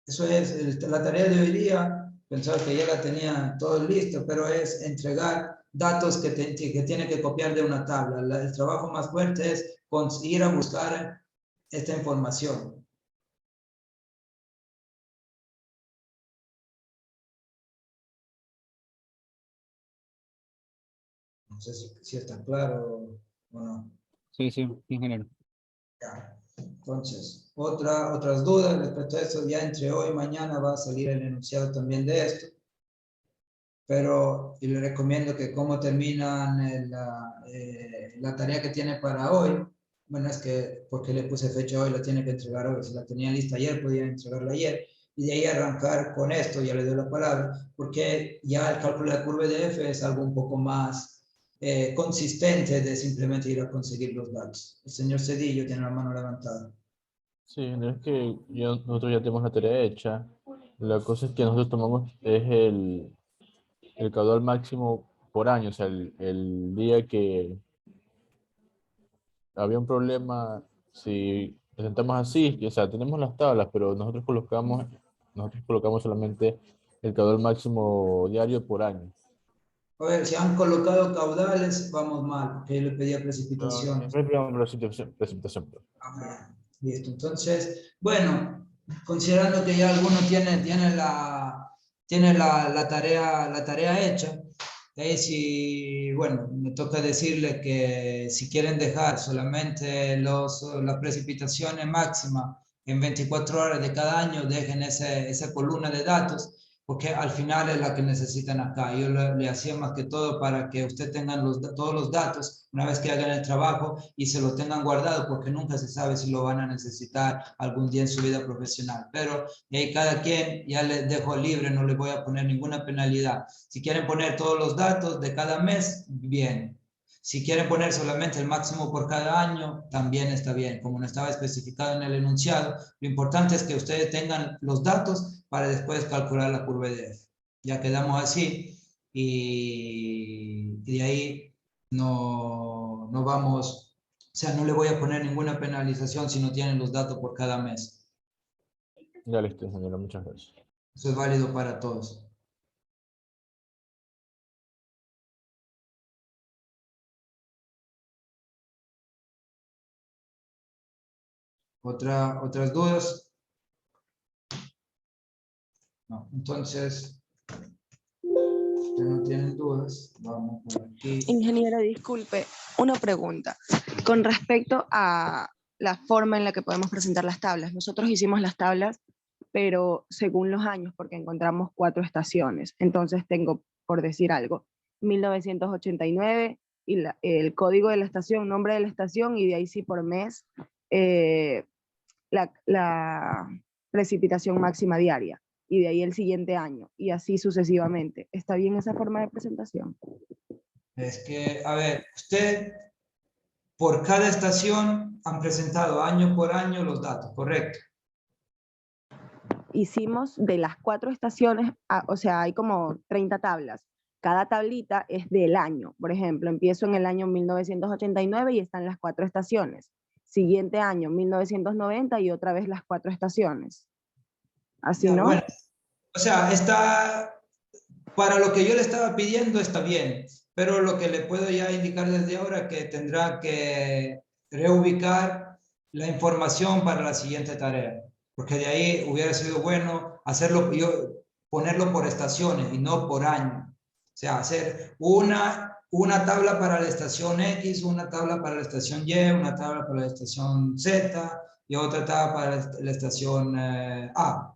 Speaker 1: Eso es la tarea de hoy día. Pensaba que ya la tenía todo listo, pero es entregar datos que tiene que copiar de una tabla. El trabajo más fuerte es ir a buscar esta información. No sé si está claro o no.
Speaker 10: Sí, ingeniero.
Speaker 1: Ya. Entonces, otras dudas respecto a esto, ya entre hoy y mañana va a salir el enunciado también de esto. Pero y le recomiendo que como terminan la tarea que tiene para hoy, bueno, es que porque le puse fecha hoy, la tiene que entregar hoy. Si la tenía lista ayer, podía entregarla ayer. Y de ahí arrancar con esto, ya le doy la palabra, porque ya el cálculo de la curva de F es algo un poco más consistente de simplemente ir a conseguir los datos. El señor Cedillo tiene la mano levantada.
Speaker 7: Sí, no es que nosotros ya tenemos la tarea hecha. La cosa es que nosotros tomamos es el caudal máximo por año, o sea, el día que había un problema, si presentamos así, o sea, tenemos las tablas, pero nosotros colocamos solamente el caudal máximo diario por año.
Speaker 1: A ver, si han colocado caudales, vamos mal, porque yo le pedía precipitación.
Speaker 7: No, precipitación.
Speaker 1: Ah, Listo. Entonces, bueno, considerando que ya alguno tiene la tarea hecha, ahí sí, bueno, me toca decirle que si quieren dejar solamente las precipitaciones máximas en 24 horas de cada año, dejen esa columna de datos, porque al final es la que necesitan acá. Yo le hacía más que todo para que usted tengan todos los datos una vez que hagan el trabajo y se lo tengan guardado, porque nunca se sabe si lo van a necesitar algún día en su vida profesional. Pero ahí cada quien ya les dejo libre, no les voy a poner ninguna penalidad. Si quieren poner todos los datos de cada mes, bien. Si quieren poner solamente el máximo por cada año, también está bien. Como no estaba especificado en el enunciado, lo importante es que ustedes tengan los datos para después calcular la curva EDF. Ya quedamos así y de ahí no vamos, o sea, no le voy a poner ninguna penalización si no tienen los datos por cada mes.
Speaker 7: Ya listo, ingeniero, muchas gracias.
Speaker 1: Eso es válido para todos. ¿Otras dudas? No, entonces, si no tienen dudas, vamos por aquí.
Speaker 5: Ingeniero, disculpe, una pregunta. Con respecto a la forma en la que podemos presentar las tablas. Nosotros hicimos las tablas, pero según los años, porque encontramos 4 estaciones. Entonces tengo, por decir algo, 1989 y el código de la estación, nombre de la estación, y de ahí sí por mes la precipitación máxima diaria. Y de ahí el siguiente año, y así sucesivamente. ¿Está bien esa forma de presentación?
Speaker 1: Es que, a ver, usted por cada estación han presentado año por año los datos, ¿correcto?
Speaker 5: Hicimos de las 4 estaciones, o sea, hay como 30 tablas. Cada tablita es del año. Por ejemplo, empiezo en el año 1989 y están las 4 estaciones. Siguiente año, 1990 y otra vez las 4 estaciones. Así,
Speaker 1: Ya,
Speaker 5: ¿no?
Speaker 1: bueno, o sea, para lo que yo le estaba pidiendo está bien, pero lo que le puedo ya indicar desde ahora que tendrá que reubicar la información para la siguiente tarea, porque de ahí hubiera sido bueno ponerlo por estaciones y no por año. O sea, hacer una tabla para la estación X, una tabla para la estación Y, una tabla para la estación Z y otra tabla para la estación A.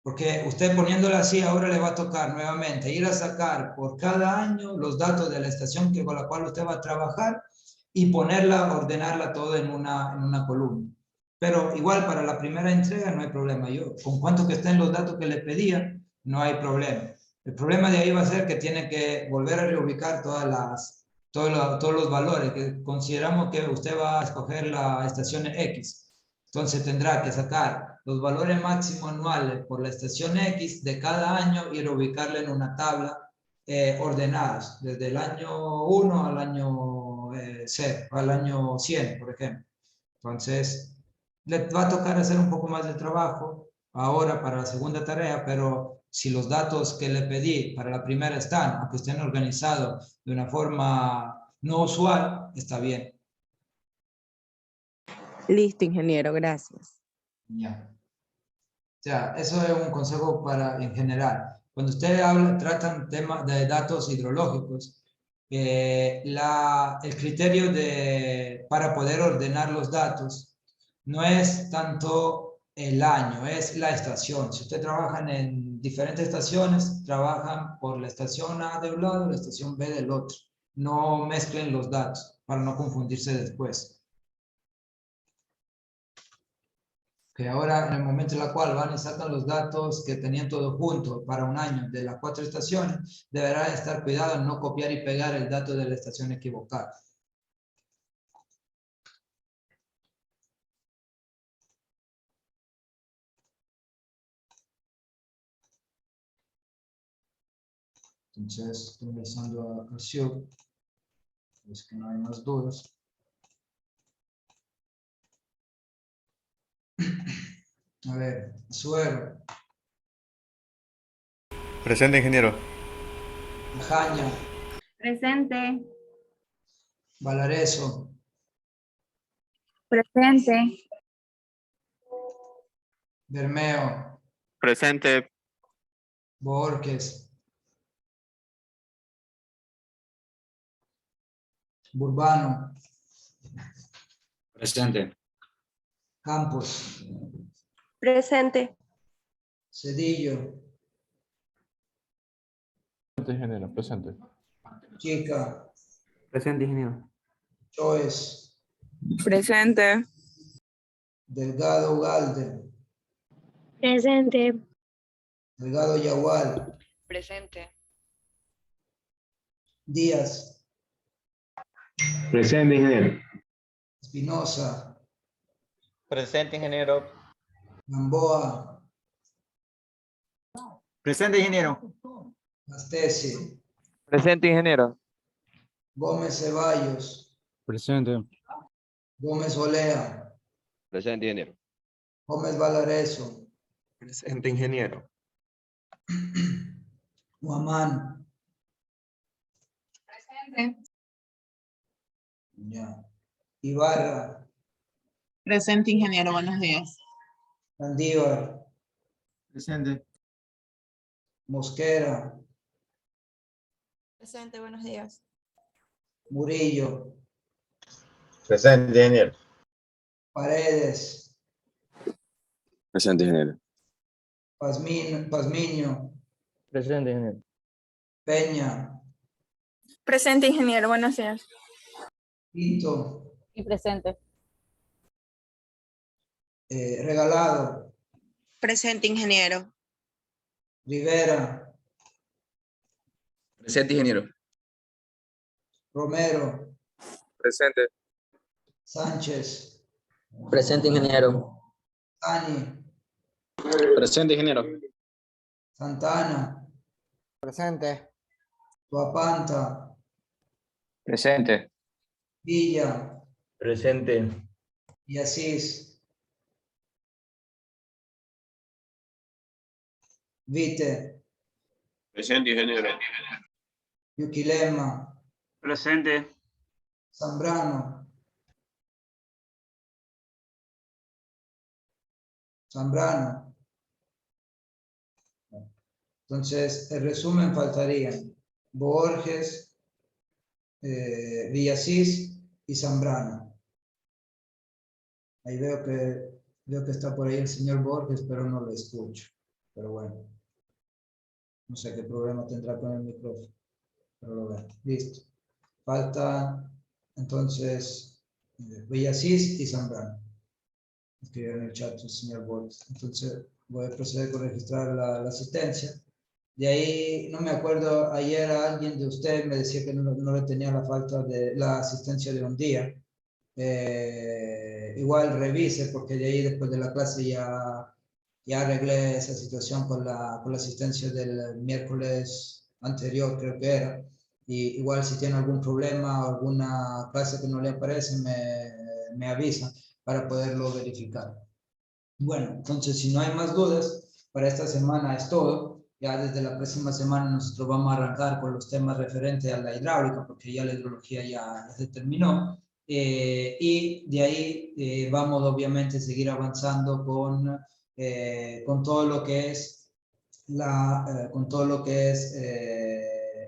Speaker 1: Porque usted poniéndolo así, ahora le va a tocar nuevamente ir a sacar por cada año los datos de la estación con la cual usted va a trabajar y ordenarla todo en una columna. Pero igual para la primera entrega no hay problema. Yo, con cuanto que estén los datos que le pedía, no hay problema. El problema de ahí va a ser que tiene que volver a reubicar todos los valores, que consideramos que usted va a escoger la estación X. Entonces tendrá que sacar los valores máximos anuales por la estación X de cada año y reubicarla en una tabla ordenadas, desde el año 1 al año 0, al año 100, por ejemplo. Entonces, le va a tocar hacer un poco más de trabajo ahora para la segunda tarea, pero si los datos que le pedí para la primera están, aunque estén organizados de una forma no usual, está bien.
Speaker 5: Listo, ingeniero, gracias.
Speaker 1: Ya. O sea, eso es un consejo en general. Cuando ustedes tratan temas de datos hidrológicos, el criterio para poder ordenar los datos no es tanto el año, es la estación. Si ustedes trabajan en diferentes estaciones, trabajan por la estación A de un lado y la estación B del otro. No mezclen los datos para no confundirse después. Que ahora en el momento en el cual van y sacan los datos que tenían todo junto para un año de las 4 estaciones, deberán estar cuidado en no copiar y pegar el dato de la estación equivocada. Entonces, estoy revisando a Casio, es que no hay más dudas. A ver, Suero.
Speaker 11: Presente, ingeniero.
Speaker 1: Jaña.
Speaker 12: Presente.
Speaker 1: Valareso.
Speaker 12: Presente.
Speaker 1: Bermeo,
Speaker 6: Presente.
Speaker 1: Borges, Burbano,
Speaker 8: Presente.
Speaker 1: Campos,
Speaker 12: Presente.
Speaker 1: Cedillo,
Speaker 7: Presente, ingeniero, presente.
Speaker 1: Chica,
Speaker 10: Presente, ingeniero.
Speaker 1: Choes,
Speaker 12: Presente.
Speaker 1: Delgado Galde,
Speaker 12: Presente.
Speaker 1: Delgado Yagual,
Speaker 5: Presente.
Speaker 1: Díaz,
Speaker 6: Presente, ingeniero.
Speaker 1: Espinosa,
Speaker 4: Presente, ingeniero.
Speaker 1: Gamboa,
Speaker 3: Presente, ingeniero.
Speaker 1: Astesi,
Speaker 11: Presente, ingeniero.
Speaker 1: Gómez Ceballos,
Speaker 10: Presente.
Speaker 1: Gómez Olea,
Speaker 11: Presente, ingeniero.
Speaker 1: Gómez Valareso,
Speaker 6: Presente, ingeniero.
Speaker 1: Guamán,
Speaker 12: Presente.
Speaker 1: ya. Ibarra,
Speaker 12: Presente, ingeniero. Buenos días.
Speaker 1: Andívar,
Speaker 3: Presente.
Speaker 1: Mosquera,
Speaker 12: Presente, buenos días.
Speaker 1: Murillo,
Speaker 4: Presente, ingeniero.
Speaker 1: Paredes,
Speaker 11: Presente, ingeniero.
Speaker 1: Pazmiño,
Speaker 11: Presente, ingeniero.
Speaker 1: Peña,
Speaker 12: Presente, ingeniero. Buenos días.
Speaker 1: Pinto,
Speaker 2: Y presente.
Speaker 1: Regalado,
Speaker 5: Presente, ingeniero.
Speaker 1: Rivera,
Speaker 11: Presente, ingeniero.
Speaker 1: Romero,
Speaker 11: Presente.
Speaker 1: Sánchez,
Speaker 11: Presente, ingeniero.
Speaker 1: Tani,
Speaker 11: Presente, ingeniero.
Speaker 1: Santana,
Speaker 10: Presente.
Speaker 1: Tuapanta,
Speaker 8: Presente.
Speaker 1: Villa
Speaker 4: Presente.
Speaker 1: y Asís. Vite,
Speaker 6: Presente, ingeniero.
Speaker 1: Yuquilema,
Speaker 9: Presente.
Speaker 1: Zambrano, Zambrano. Entonces, el resumen faltarían Borges, Villasís y Zambrano. Ahí veo que está por ahí el señor Borges, pero no lo escucho. Pero bueno, no sé qué problema tendrá con el micrófono, pero lo veo. Listo. Falta entonces Villasís y Zambrano. Escribió en el chat el señor Borges. Entonces voy a proceder con registrar la asistencia. De ahí, no me acuerdo, ayer alguien de ustedes me decía que no le tenía la asistencia de un día. Igual revise, porque de ahí después de la clase ya arreglé esa situación con la asistencia del miércoles anterior, creo que era. Y igual si tiene algún problema o alguna clase que no le aparece, me avisa para poderlo verificar. Bueno, entonces si no hay más dudas, para esta semana es todo. Ya desde la próxima semana nosotros vamos a arrancar con los temas referentes a la hidráulica, porque ya la hidrología ya se terminó. Y de ahí vamos obviamente a seguir avanzando con todo lo que es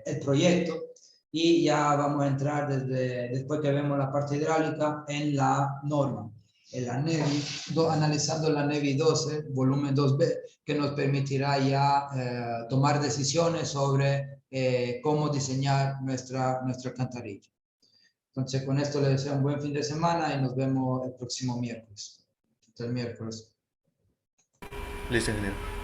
Speaker 1: el proyecto, y ya vamos a entrar después que vemos la parte hidráulica en la norma, en la NEVI, analizando la NEVI 12, volumen 2B, que nos permitirá ya tomar decisiones sobre cómo diseñar nuestra alcantarilla. Entonces, con esto les deseo un buen fin de semana y nos vemos el próximo miércoles. Hasta el miércoles.
Speaker 6: Listo, ingeniero.